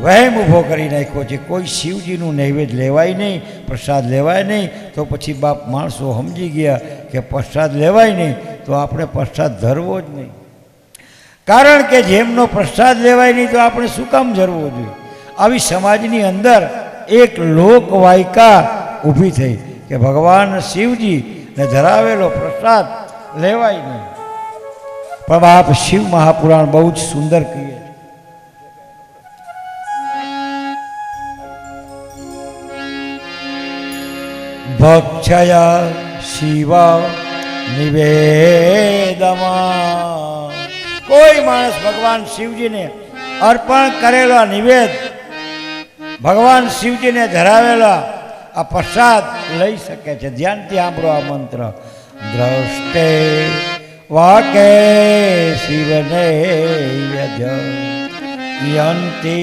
A: વહેમ ઊભો કરી નાખ્યો છે. કોઈ શિવજીનું નૈવેદ્ય લેવાય નહીં, પ્રસાદ લેવાય નહીં, તો પછી બાપ માણસો સમજી ગયા કે પ્રસાદ લેવાય નહીં તો આપણે પ્રસાદ ધરવો જ નહીં. કારણ કે જેમનો પ્રસાદ લેવાય નહીં તો આપણે શું કામ ધરવો જોઈએ. આવી સમાજની અંદર એક લોકવાયકા ઊભી થઈ કે ભગવાન શિવજીને ધરાવેલો પ્રસાદ લેવાય નહીં. પણ બાપ શિવ મહાપુરાણ બહુ જ સુંદર કહે છે. ભક્ષયા શિવ નિવેદમાં, કોઈ માણસ ભગવાન શિવજીને અર્પણ કરેલા નિવેદ, ભગવાન શિવજીને ધરાવેલા આ પ્રસાદ લઈ શકે છે. ધ્યાનથી સાંભળો આ મંત્ર. દ્રષ્ટે વાકે શિવને યંતિ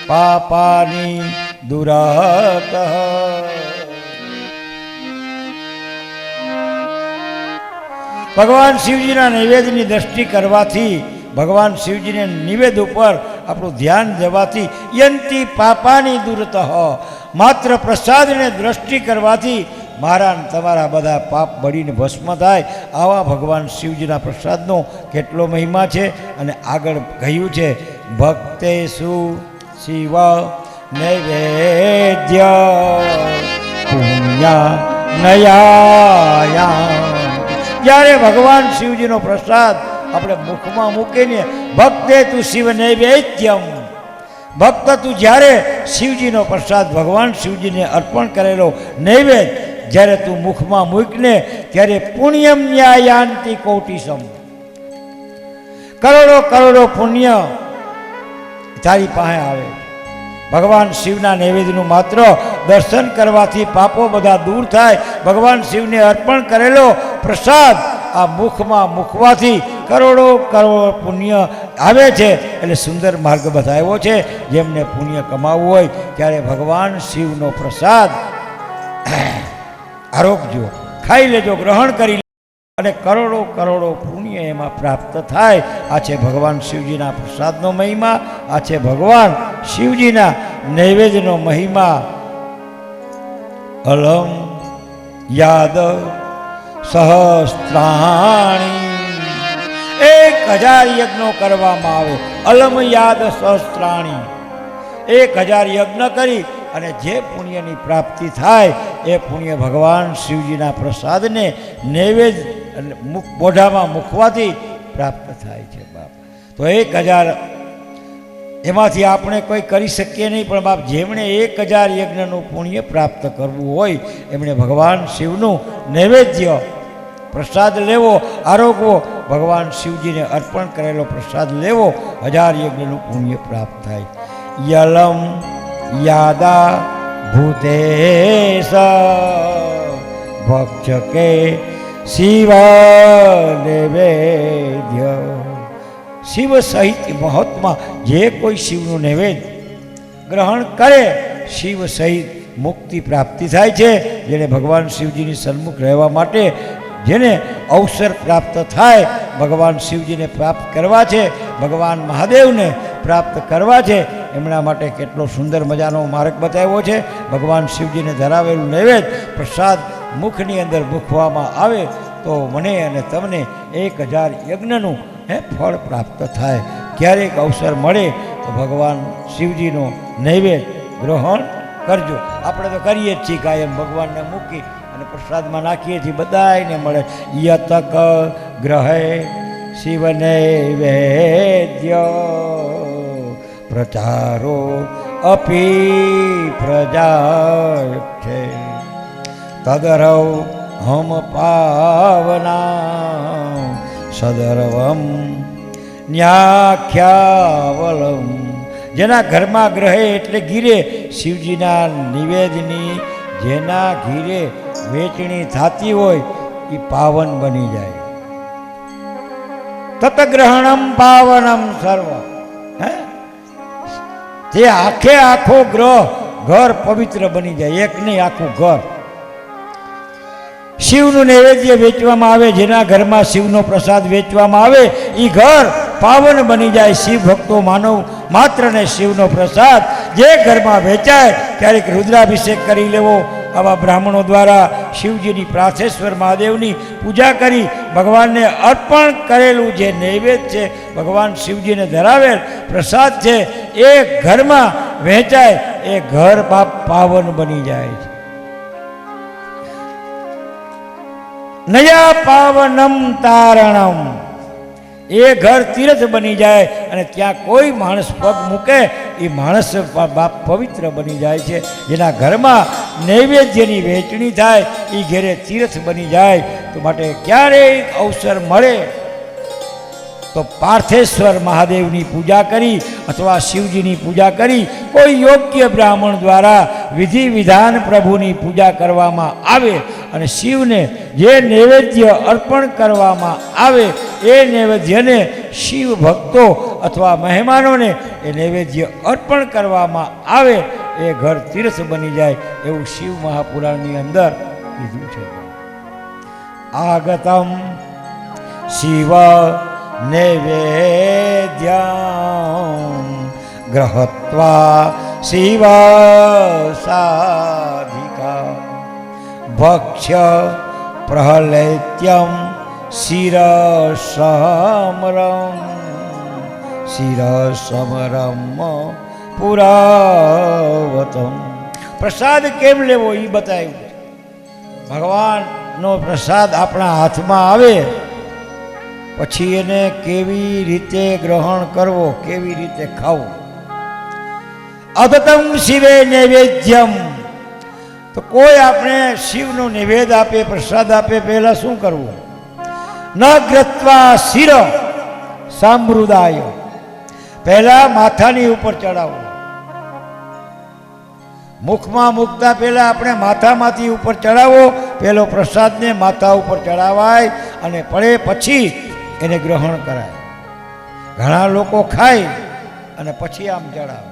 A: પાપાની દુરાત. ભગવાન શિવજીના નૈવેદ્યની દ્રષ્ટિ કરવાથી, ભગવાન શિવજીને નિવેદ ઉપર આપણું ધ્યાન દેવાથી યંતિ પાપાની દૂરતઃ, માત્ર પ્રસાદને દ્રષ્ટિ કરવાથી મારા તમારા બધા પાપ બળીને ભસ્મ થાય. આવા ભગવાન શિવજીના પ્રસાદનો કેટલો મહિમા છે. અને આગળ કહ્યું છે ભક્તેષુ શિવ નૈવેદ્ય પુણ્ય નયાયા. જ્યારે ભગવાન શિવજીનો પ્રસાદ આપણે મુખમાં મૂકીને ભક્તે તું શિવ નૈવેદ્યમ, ભક્ત તું જ્યારે શિવજીનો પ્રસાદ ભગવાન શિવજીને અર્પણ કરેલો નૈવેદ્ય જ્યારે તું મુખમાં મૂકને ત્યારે પુણ્યમ ન્યાયાંતિ કોટિસમ, કરોડો કરોડો પુણ્ય તારી પાસે આવે. ભગવાન શિવના નૈવેદ્યનું માત્ર દર્શન કરવાથી પાપો બધા દૂર થાય. ભગવાન શિવને અર્પણ કરેલો પ્રસાદ આ મુખમાં મૂકવાથી કરોડો કરોડ પુણ્ય આવે છે. એટલે સુંદર માર્ગ બતાવ્યો છે. જેમને પુણ્ય કમાવવું હોય ત્યારે ભગવાન શિવનો પ્રસાદ આરોગજો, ખાઈ લેજો, ગ્રહણ કરી અને કરોડો કરોડો પુણ્ય એમાં પ્રાપ્ત થાય. આ છે ભગવાન શિવજીના પ્રસાદનો મહિમા, આ છે ભગવાન શિવજીના નૈવેદ્યનો મહિમા. અલમ યાદ સહસ્ત્રાણી, 1000 યજ્ઞો કરવામાં આવે. અલમ યાદ સહસ્ત્રાણી, 1000 યજ્ઞ કરી અને જે પુણ્યની પ્રાપ્તિ થાય એ પુણ્ય ભગવાન શિવજીના પ્રસાદને નૈવેદ્ય મોઢામાં મૂકવાથી પ્રાપ્ત થાય છે. બાપ તો 1000 એમાંથી આપણે કોઈ કરી શકીએ નહીં, પણ બાપ જેમણે 1000 યજ્ઞનું પુણ્ય પ્રાપ્ત કરવું હોય એમણે ભગવાન શિવનું નૈવેદ્ય પ્રસાદ લેવો, આરોગવો, ભગવાન શિવજીને અર્પણ કરેલો પ્રસાદ લેવો, 1000 યજ્ઞનું પુણ્ય પ્રાપ્ત થાય. યલમ યાદા ભૂતેશ ભક્ષકે શિવ નૈવેદ્ય. શિવ સહિત મહાત્મા જે કોઈ શિવનું નૈવેદ્ય ગ્રહણ કરે શિવ સહિત મુક્તિ પ્રાપ્તિ થાય છે. જેને ભગવાન શિવજીની સન્મુખ રહેવા માટે જેને અવસર પ્રાપ્ત થાય, ભગવાન શિવજીને પ્રાપ્ત કરવા છે, ભગવાન મહાદેવને પ્રાપ્ત કરવા છે, એમના માટે કેટલો સુંદર મજાનો માર્ગ બતાવ્યો છે. ભગવાન શિવજીને ધરાવેલું નૈવેદ્ય પ્રસાદ મુખની અંદર મૂકવામાં આવે તો મને અને તમને 1000 યજ્ઞનું ફળ પ્રાપ્ત થાય. ક્યારેક અવસર મળે તો ભગવાન શિવજીનો નૈવેદ્ય ગ્રહણ કરજો. આપણે તો કરીએ જ છીએ કાયમ, ભગવાનને મૂકી અને પ્રસાદમાં નાખીએ છીએ, બધાને મળે. યતક ગ્રહે શિવ નૈવેદ્ય પ્રચારો અપી પ્રજા છે તદરવ હમ પાવના સદર્વમ ન્યાખ્યાવલમ. જેના ઘરમાં ગ્રહે એટલે ગીરે શિવજીના નિવેદની જેના ઘીરે વેચણી થતી હોય એ પાવન બની જાય. તતગ્રહણમ પાવનમ સર્વ. તે આખે આખો ઘર પવિત્ર બની જાય, એક નહીં આખું ઘર. શિવનું નૈવેદ્ય વેચવામાં આવે, જેના ઘરમાં શિવનો પ્રસાદ વેચવામાં આવે એ ઘર પાવન બની જાય. શિવ ભક્તો માનવ માત્રને શિવનો પ્રસાદ જે ઘરમાં વેચાય, ક્યારેક રુદ્રાભિષેક કરી લેવો, આવા બ્રાહ્મણો દ્વારા શિવજીની પ્રાથેશ્વર મહાદેવની પૂજા કરી ભગવાનને અર્પણ કરેલું જે નૈવેદ્ય છે, ભગવાન શિવજીને ધરાવેલ પ્રસાદ છે, એ ઘરમાં વહેંચાય, એ ઘર બાપ પાવન બની જાય છે. નયા પાવનમ તારણમ. એ ઘર તીર્થ બની જાય અને ત્યાં કોઈ માણસ પગ મૂકે એ માણસ બાપ પવિત્ર બની જાય છે. જેના ઘરમાં નૈવેદ્યની વહેંચણી થાય એ ઘેરે તીર્થ બની જાય. તો માટે ક્યારેય અવસર મળે તો પાર્થેશ્વર મહાદેવની પૂજા કરી અથવા શિવજીની પૂજા કરી કોઈ યોગ્ય બ્રાહ્મણ દ્વારા વિધિ વિધાન પ્રભુની પૂજા કરવામાં આવે અને શિવને જે નૈવેદ્ય અર્પણ કરવામાં આવે એ નૈવેદ્યને શિવ ભક્તો અથવા મહેમાનોને એ નૈવેદ્ય અર્પણ કરવામાં આવે, એ ઘર તીર્થ બની જાય એવું શિવ મહાપુરાણની અંદર કીધું છે. આગતમ શિવ નૈવેદ્યમ ગ્રહત્વા શિવ સાધિકા ભક્ષ્ય પ્રહલૈત્યમ શિરસમરમ પુરાવતમ. પ્રસાદ કેમ લેવો એ બતાવ્યું. ભગવાનનો પ્રસાદ આપણા હાથમાં આવે પછી એને કેવી રીતે ગ્રહણ કરવો, કેવી રીતે ખાવું. અદતમ શિવે નૈવેદ્યમ. તો કોઈ આપણે શિવનો નૈવેદ્ય આપે, પ્રસાદ આપે, પહેલા શું કરવું? ન ગ્રત્વા શિર સામૃદાય. પહેલા માથાની ઉપર ચડાવવું. મુખમાં મૂકતા પહેલા આપણે માથામાંથી ઉપર ચડાવો. પહેલો પ્રસાદને માથા ઉપર ચડાવાય અને પડે પછી એને ગ્રહણ કરાય. ઘણા લોકો ખાય અને પછી આમ ચડાવે.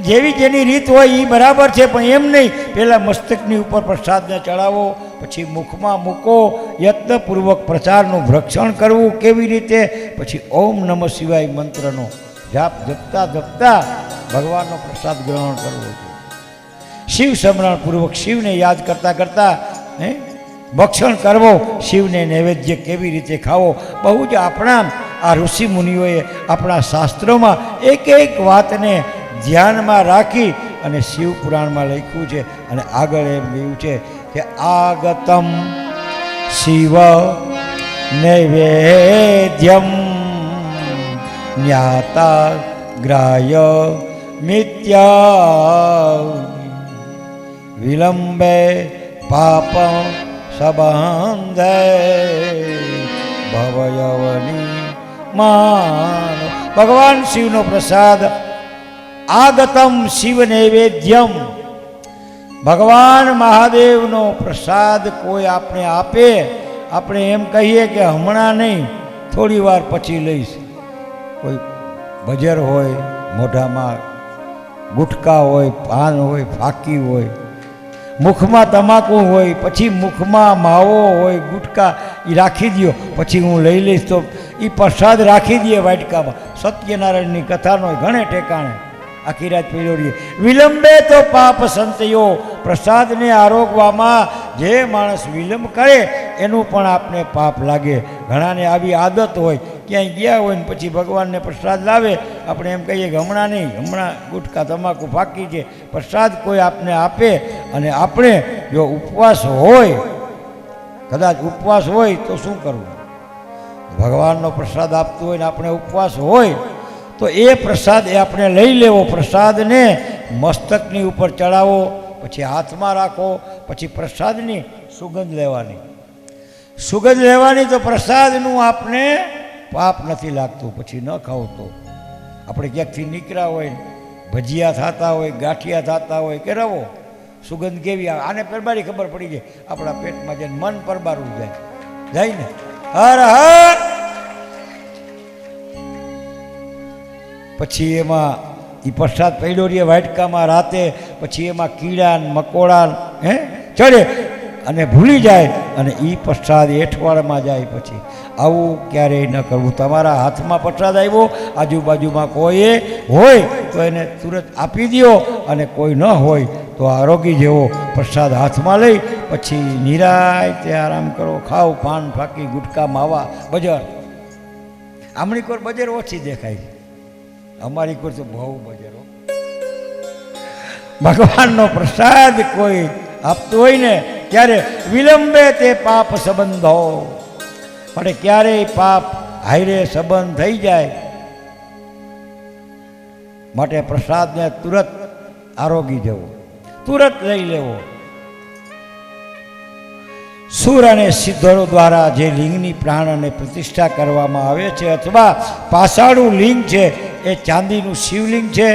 A: જેવી જેની રીત હોય એ બરાબર છે, પણ એમ નહીં. પહેલાં મસ્તકની ઉપર પ્રસાદને ચડાવો, પછી મુખમાં મૂકો, યત્નપૂર્વક પ્રચારનું ભક્ષણ કરવું. કેવી રીતે? પછી ઓમ નમઃ શિવાય મંત્રનો જાપ જપતા જપતા ભગવાનનો પ્રસાદ ગ્રહણ કરવો છે. શિવ સ્મરણપૂર્વક શિવને યાદ કરતાં કરતાં ભક્ષણ કરવો. શિવને નૈવેદ્ય કેવી રીતે ખાવો, બહુ જ આપણા આ ઋષિ મુનિઓએ આપણા શાસ્ત્રોમાં એક એક વાતને ધ્યાનમાં રાખી અને શિવ પુરાણમાં લખ્યું છે. અને આગળ એમ કહ્યું છે કે આગતમ શિવ નૈવેદ્યમ જ્ઞાતા ગ્રાહ્ય મિત્યા વિલંબે પાપ સંબંધે ભવયવની માન. ભગવાન શિવનો પ્રસાદ આગતમ શિવ નૈવેદ્યમ. ભગવાન મહાદેવનો પ્રસાદ કોઈ આપણે આપે, આપણે એમ કહીએ કે હમણાં નહીં, થોડી વાર પછી લઈશ. કોઈ બજર હોય, મોઢામાં ગુટકા હોય, પાન હોય, ફાકી હોય, મુખમાં તમાકુ હોય, પછી મુખમાં માવો હોય, ગુટકા, એ રાખી દો, પછી હું લઈ લઈશ. તો એ પ્રસાદ રાખી દઈએ વાટકામાં. સત્યનારાયણની કથાનો ઘણે ઠેકાણે આખી રાત પીરોડીએ. વિલંબે તો પાપ સંતયો. પ્રસાદને આરોગવામાં જે માણસ વિલંબ કરે એનું પણ આપને પાપ લાગે. ઘણાને આવી આદત હોય, ક્યાંય ગયા હોય ને પછી ભગવાનને પ્રસાદ લાવે, આપણે એમ કહીએ કે હમણાં નહીં, હમણાં ગુટકા તમાકુ ફાકી છે. પ્રસાદ કોઈ આપને આપે અને આપણે જો ઉપવાસ હોય, કદાચ ઉપવાસ હોય તો શું કરવું? ભગવાનનો પ્રસાદ આપતો હોય ને આપણે ઉપવાસ હોય તો એ પ્રસાદ એ આપણે લઈ લેવો. પ્રસાદને મસ્તકની ઉપર ચડાવો, પછી હાથમાં રાખો, પછી પ્રસાદની સુગંધ લેવાની. સુગંધ લેવાની તો પ્રસાદનું આપણે પાપ નથી લાગતું. પછી ન ખાવ તો આપણે ક્યાંકથી નીકળ્યા હોય, ભજીયા થતા હોય, ગાંઠિયા થતા હોય કે રવો, સુગંધ કેવી આવે, આને પરબારી ખબર પડી જાય, આપણા પેટમાં જઈને મન પરબારું જાય ને. હર હર. પછી એમાં એ પ્રસાદ પડ્યો રહીએ વાટકામાં રાતે, પછી એમાં કીડા મકોડા ચડે અને ભૂલી જાય અને એ પ્રસાદ એઠવાડમાં જાય. પછી આવું ક્યારેય ન કરવું. તમારા હાથમાં પ્રસાદ આવ્યો, આજુબાજુમાં કોઈ હોય તો એને તુરંત આપી દો, અને કોઈ ન હોય તો આરોગી જેવો પ્રસાદ હાથમાં લઈ પછી નિરાંતે આરામ કરો. ખાઓ પાન ફાકી ગુટકા માવા બજર. આમણી કોર બજર ઓછી દેખાય છે, અમારી કોર તો બહુ બજરો. ભગવાનનો પ્રસાદ કોઈ આપતું હોય ને ત્યારે વિલંબે તે પાપ સંબંધો. પણ ક્યારેય પાપ હાયરે સંબંધ થઈ જાય માટે પ્રસાદને તુરંત આરોગી જવો, તુરંત લઈ લેવો. સુર અને સિદ્ધરો દ્વારા જે લિંગની પ્રાણ અને પ્રતિષ્ઠા કરવામાં આવે છે, અથવા પાસાળું લિંગ છે એ ચાંદીનું શિવલિંગ છે,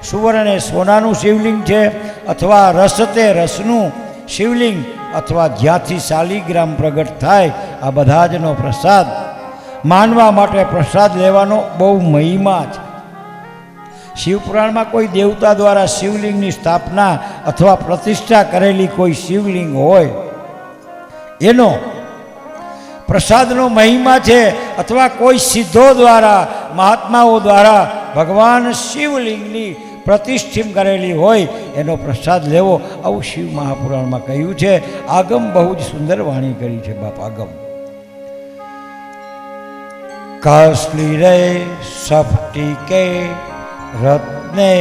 A: સુવર્ણ અને સોનાનું શિવલિંગ છે, અથવા રસતે રસનું શિવલિંગ, અથવા જ્યાંથી શાલિગ્રામ પ્રગટ થાય, આ બધા જનો પ્રસાદ માનવા માટે પ્રસાદ લેવાનો બહુ મહિમા છે. શિવપુરાણમાં કોઈ દેવતા દ્વારા શિવલિંગની સ્થાપના અથવા પ્રતિષ્ઠા કરેલી કોઈ શિવલિંગ હોય એનો પ્રસાદનો મહિમા છે, અથવા કોઈ સિદ્ધો દ્વારા મહાત્માઓ દ્વારા ભગવાન શિવલિંગની પ્રતિષ્ઠિત કરેલી હોય એનો પ્રસાદ લેવો, આવું શિવ મહાપુરાણમાં કહ્યું છે. આગમ બહુ જ સુંદર વાણી કરી છે બાપ આગમ. કાસલી રે સફટીકે રત્ને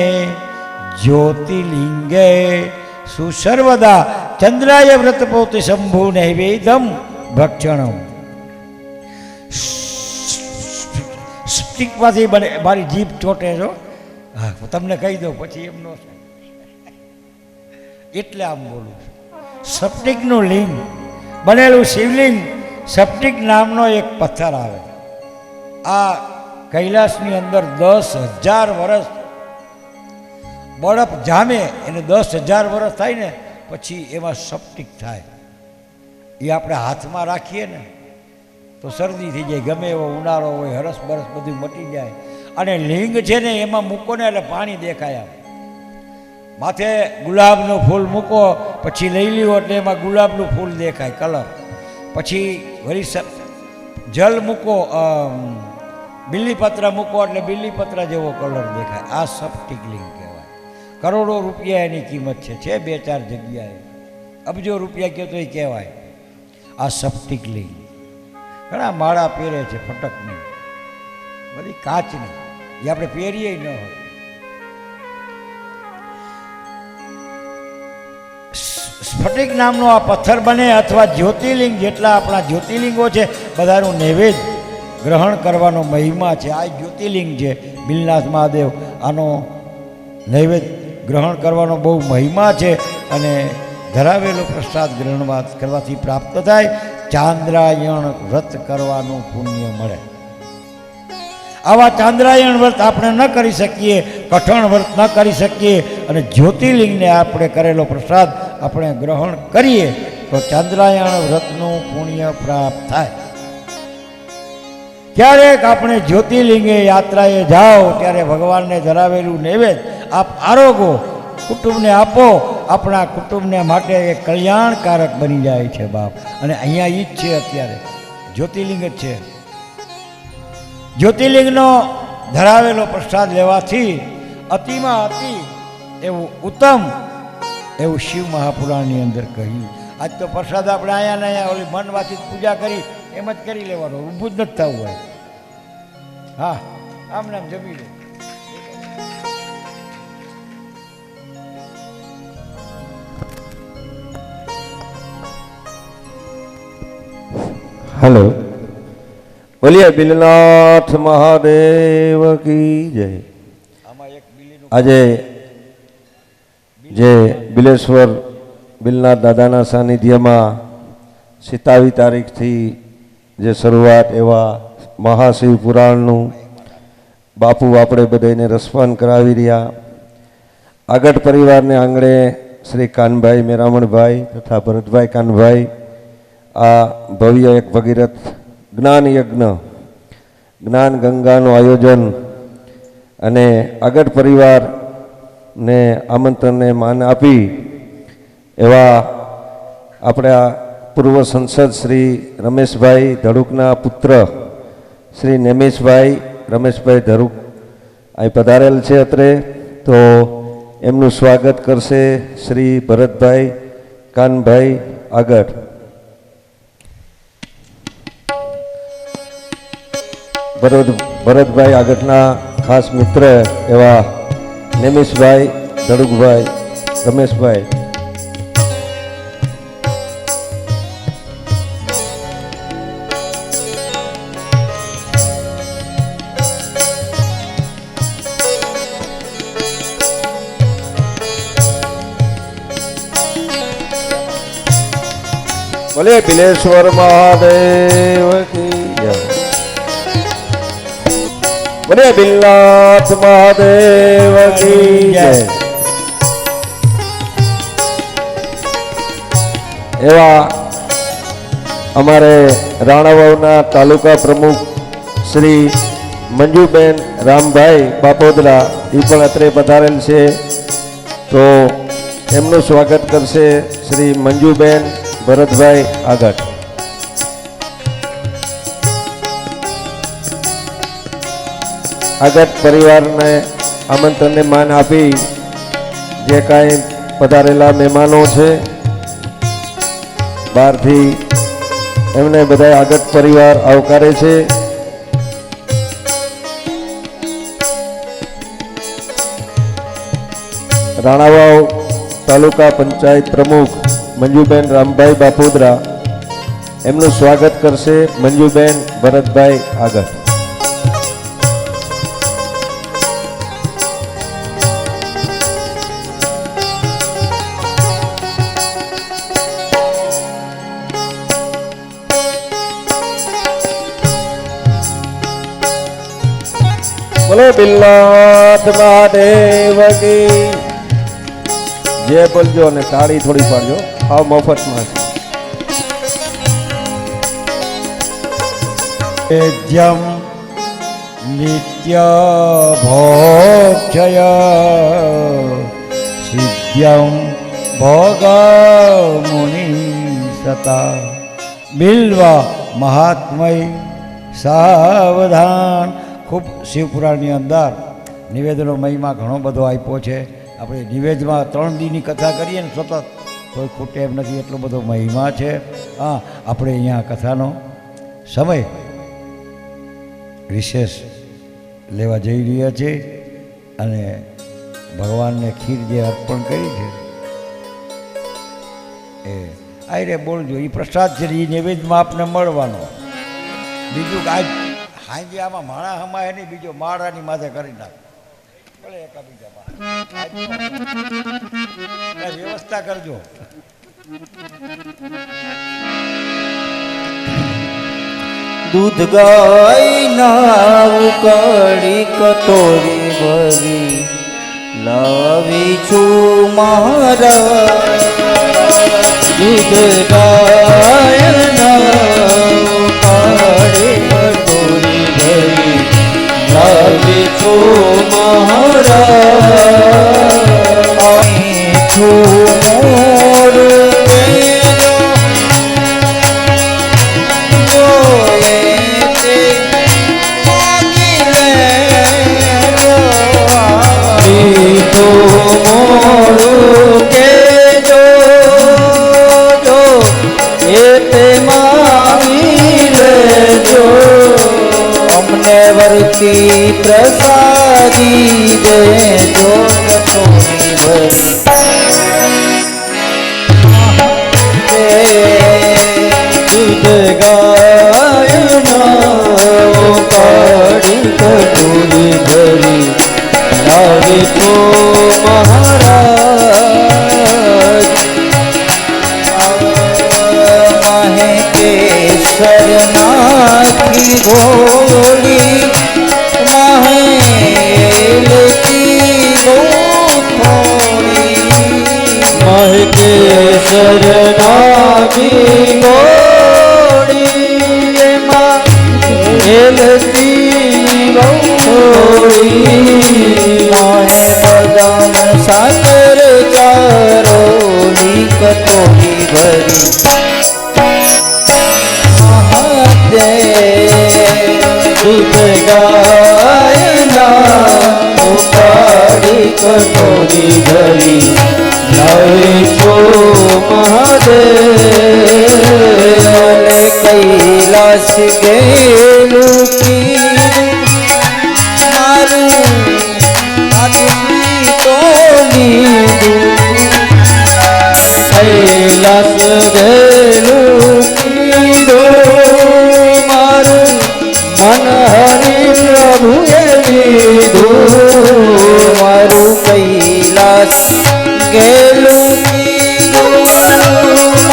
A: જ્યોતિલિંગે સુસર્વદા ચંદ્રાય વ્રતપોતે શંભુ નૈવેદમ ભક્ષણમ. સ્ટિકમાંથી બને, મારી જીભ ચોટે છો, હા તમને કહી દઉં પછી એમ ન થાય એટલે આમ બોલું. સ્ફટિકનું લિંગ બનેલું શિવલિંગ, સ્ફટિક નામનો એક પથ્થર આવે. આ કૈલાસની અંદર 10,000 વર્ષ બરફ જામે, એને 10,000 વર્ષ થાય ને પછી એમાં સ્ફટિક થાય. એ આપણે હાથમાં રાખીએ ને તો શરદી થઈ જાય, ગમે એવો ઉનાળો હોય, હરસ બરસ બધું મટી જાય. અને લિંગ છે ને એમાં મૂકો ને એટલે પાણી દેખાય. માથે ગુલાબનું ફૂલ મૂકો, પછી લઈ લ્યો એટલે એમાં ગુલાબનું ફૂલ દેખાય કલર. પછી વળી જલ મૂકો, બિલ્લીપત્ર મૂકો એટલે બિલ્લીપત્ર જેવો કલર દેખાય. આ સ્ફટિક લિંગ કહેવાય. કરોડો રૂપિયા એની કિંમત છે 2-4 જગ્યાએ, અબજો રૂપિયા કહો તો એ કહેવાય. આ સ્ફટિક લિંગ ઘણા માળા પહેરે છે ફટકની, બધી કાચની, એ આપણે પહેરીએ ન હોય. સ્ફટિક નામનો આ પથ્થર બને, અથવા જ્યોતિર્લિંગ, જેટલા આપણા જ્યોતિર્લિંગો છે બધાનું નૈવેદ્ય ગ્રહણ કરવાનો મહિમા છે. આ જ્યોતિર્લિંગ છે બિલનાથ મહાદેવ, આનો નૈવેદ્ય ગ્રહણ કરવાનો બહુ મહિમા છે અને ધરાવેલો પ્રસાદ ગ્રહણ કરવાથી પ્રાપ્ત થાય. ચાંદ્રાયણ વ્રત કરવાનું પુણ્ય મળે. આવા ચાંદ્રાયણ વ્રત આપણે ન કરી શકીએ, કઠણ વ્રત ન કરી શકીએ અને જ્યોતિર્લિંગને આપણે કરેલો પ્રસાદ આપણે ગ્રહણ કરીએ તો ચાંદ્રાયણ વ્રતનું પુણ્ય પ્રાપ્ત થાય. ક્યારેક આપણે જ્યોતિર્લિંગે યાત્રાએ જાઓ ત્યારે ભગવાનને ધરાવેલું નૈવેદ્ય આપ આરોગો, કુટુંબને આપો, આપણા કુટુંબને માટે એ કલ્યાણકારક બની જાય છે બાપ. અને અહીંયા ઈ જ છે, અત્યારે જ્યોતિર્લિંગ જ છે. જ્યોતિર્લિંગનો ધરાવેલો પ્રસાદ લેવાથી અતિમાં અતિ એવું ઉત્તમ એવું શિવ મહાપુરાણની અંદર કહ્યું. આજ તો પ્રસાદ આપણે અહીંયા ને અહીંયા ઓલી મન વાંચી પૂજા કરી એમ જ કરી લેવાનો, ઊભું જ નથી થવું હોય. હા, આમ નામ જમી લે.
B: हेलो, बोलिए बिलनाथ महादेव की जय. આજે જે બિલેશ્વર બિલનાથ દાદાના સાનિધ્યમાં 27 તારીખથી જે શરૂઆત એવા મહાશિવ પુરાણનું બાપુ આપણે બધાને રસપાન કરાવી રહ્યા. આગળ પરિવારને આંગણે શ્રી કાનભાઈ મેરામણભાઈ તથા ભરતભાઈ કાનભાઈ આ ભવ્ય એક ભગીરથ જ્ઞાન યજ્ઞ જ્ઞાન ગંગાનું આયોજન અને આગળ પરિવારને આમંત્રણને માન આપી એવા આપણા પૂર્વ સંસદ શ્રી રમેશભાઈ ધડુકના પુત્ર શ્રી નેમેશભાઈ રમેશભાઈ ધડુક અહીં પધારેલ છે. અત્રે તો એમનું સ્વાગત કરશે શ્રી ભરતભાઈ કાનભાઈ આગળ. ભરતભાઈ આગળના ખાસ મિત્ર એવા નેમિશભાઈ ધડુકભાઈ રમેશભાઈ. બોલે બિલેશ્વર મહાદેવ કી જય. બોલે બિલનાથ મહાદેવ કી જય. એવા અમારે રાણાવાવના તાલુકા પ્રમુખ શ્રી મંજુબેન રામભાઈ બાપોદરા એ પણ અત્રે પધારેલ છે. તો એમનું સ્વાગત કરશે શ્રી મંજુબેન ભરતભાઈ આગળ. આગળ પરિવારને આમંત્રણને માન આપી જે કાંઈ પધારેલા મહેમાનો છે બહારથી એમને બધા આગળ પરિવાર આવકારે છે. રાણાવાવ તાલુકા પંચાયત પ્રમુખ મંજુબેન રામભાઈ બાપોદરા એમનું સ્વાગત કરશે મંજુબેન ભરતભાઈ આગળ. બોલો બિલનાથ મહાદેવ કી જે બોલજો અને તાળી થોડી પાડજો. આવ મફતમાં
A: છે. જમ નિત્ય ભોક્ષય સિદ્ધ્યમ ભોગ મુનિ સતા બિલ્વા મહાત્મય સાવધાન. ખૂબ શિવપુરાણની અંદર નિવેદનો મહિમા ઘણો બધો આપ્યો છે. આપણે નિવેદમાં 3 દીની કથા કરીએ ને સતત કોઈ ખૂટે એમ નથી, એટલો બધો મહિમા છે. હા, આપણે અહીંયા કથાનો સમય વિશેષ લેવા જઈ રહ્યા છીએ અને ભગવાનને ખીર જે અર્પણ કરી છે એ આયરે બોલજો. એ પ્રસાદ છે, એ નૈવેદ્યમાં આપને મળવાનો. બીજું આજ હાજી આમાં માણા હમાય નહીં, બીજો માળાની માથે કરી નાખ ભલે એકાબીજામાં વ્યવસ્થા કરજો.
C: दूध गाय ना उकड़ी कटोरी भरी लावी छू महारा. दूध गाय ना उकड़ी कटोरी भरी लावी छू महारा. छू मोर वर्ती प्रसादी दे जो कटोरी भरी. दूध गाय ना काढ़ी कटोरी भरी लावे तो महाराज. माहे केसर नाखी घोड़ी शरणागी गोड़ी हेलती गौड़ी. माहे बदाम साकर चारोली कटोरी भरी दूध गाय ना उकाड़ी कटोरी भरी लावे छो महादेव. कैलाश गेलू की मारू आदमी तो लीधू. कैलाश गेलू की मारू मन हरि प्रभु लीधू. मारू कैलाश गेलू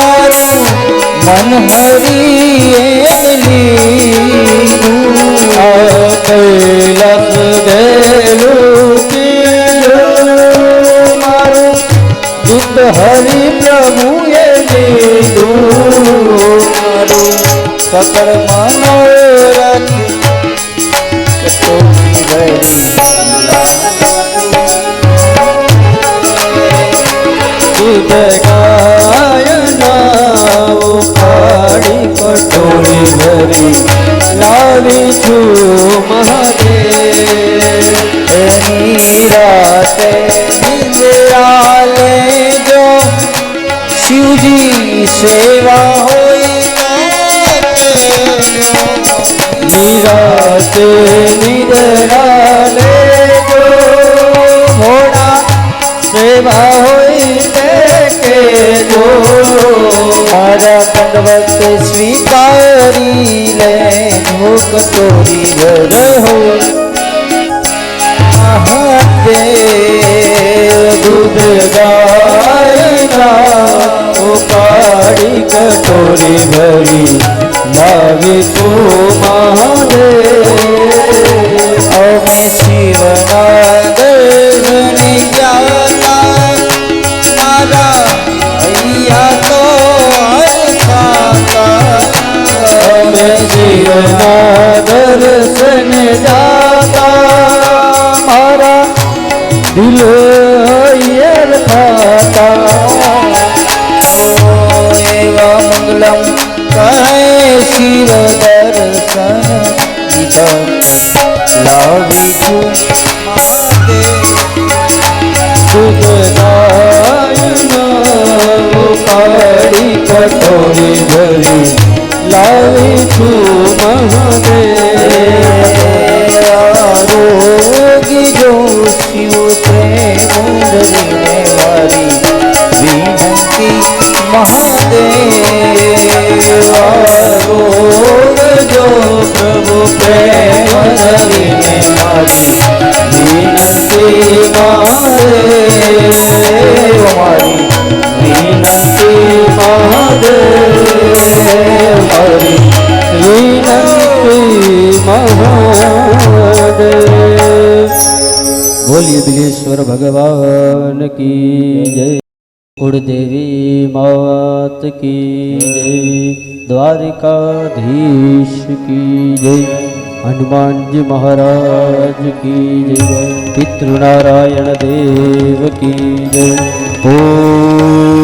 C: मारू मन हरिये लीधू. कैलाश गेलू मारू दुत हरि प्रभु लीधू. मारू सकल मनोरथ कटोरी भरी दूध गाय ना उकाड़ी कटोरी भरी लावी छू महादेव. एनी राते निंद्रा लेजो शिवजी सेवा होई निराते निंद्रा लेजो घोड़ा सेवा होई के जो. मारा दंडवत स्वीकारी ले जो कटोरी भर हो महादेव. दूध गाय ना उकाड़ी कटोरी भरी लावे तो महादेव. अमे शिवनागर जाता मारा भैया तो जीवना दर्शन जाता मारा दिल यर खाता. एवं मंगलम कहे शिव दर्शन लावी छू महादेव. दूध गाय ना उकाड़ी कटोरी भरी लावी छू महादेव. रोगी जो शिव प्रेम मुंदरी मारी विनती महादेव. रोग जो प्रभु પ્રેમ ધરીને મારી વિનંતી મહાદેવ મારી વિનંતી મહાદેવ મારી વિનંતી મહાદેવ બોલીએ બિલેશ્વર ભગવાન કી જય कुलदेवी मात की जय द्वारिकाधीश की जय हनुमानजी महाराज की जय पितृनारायण देव की जय ओम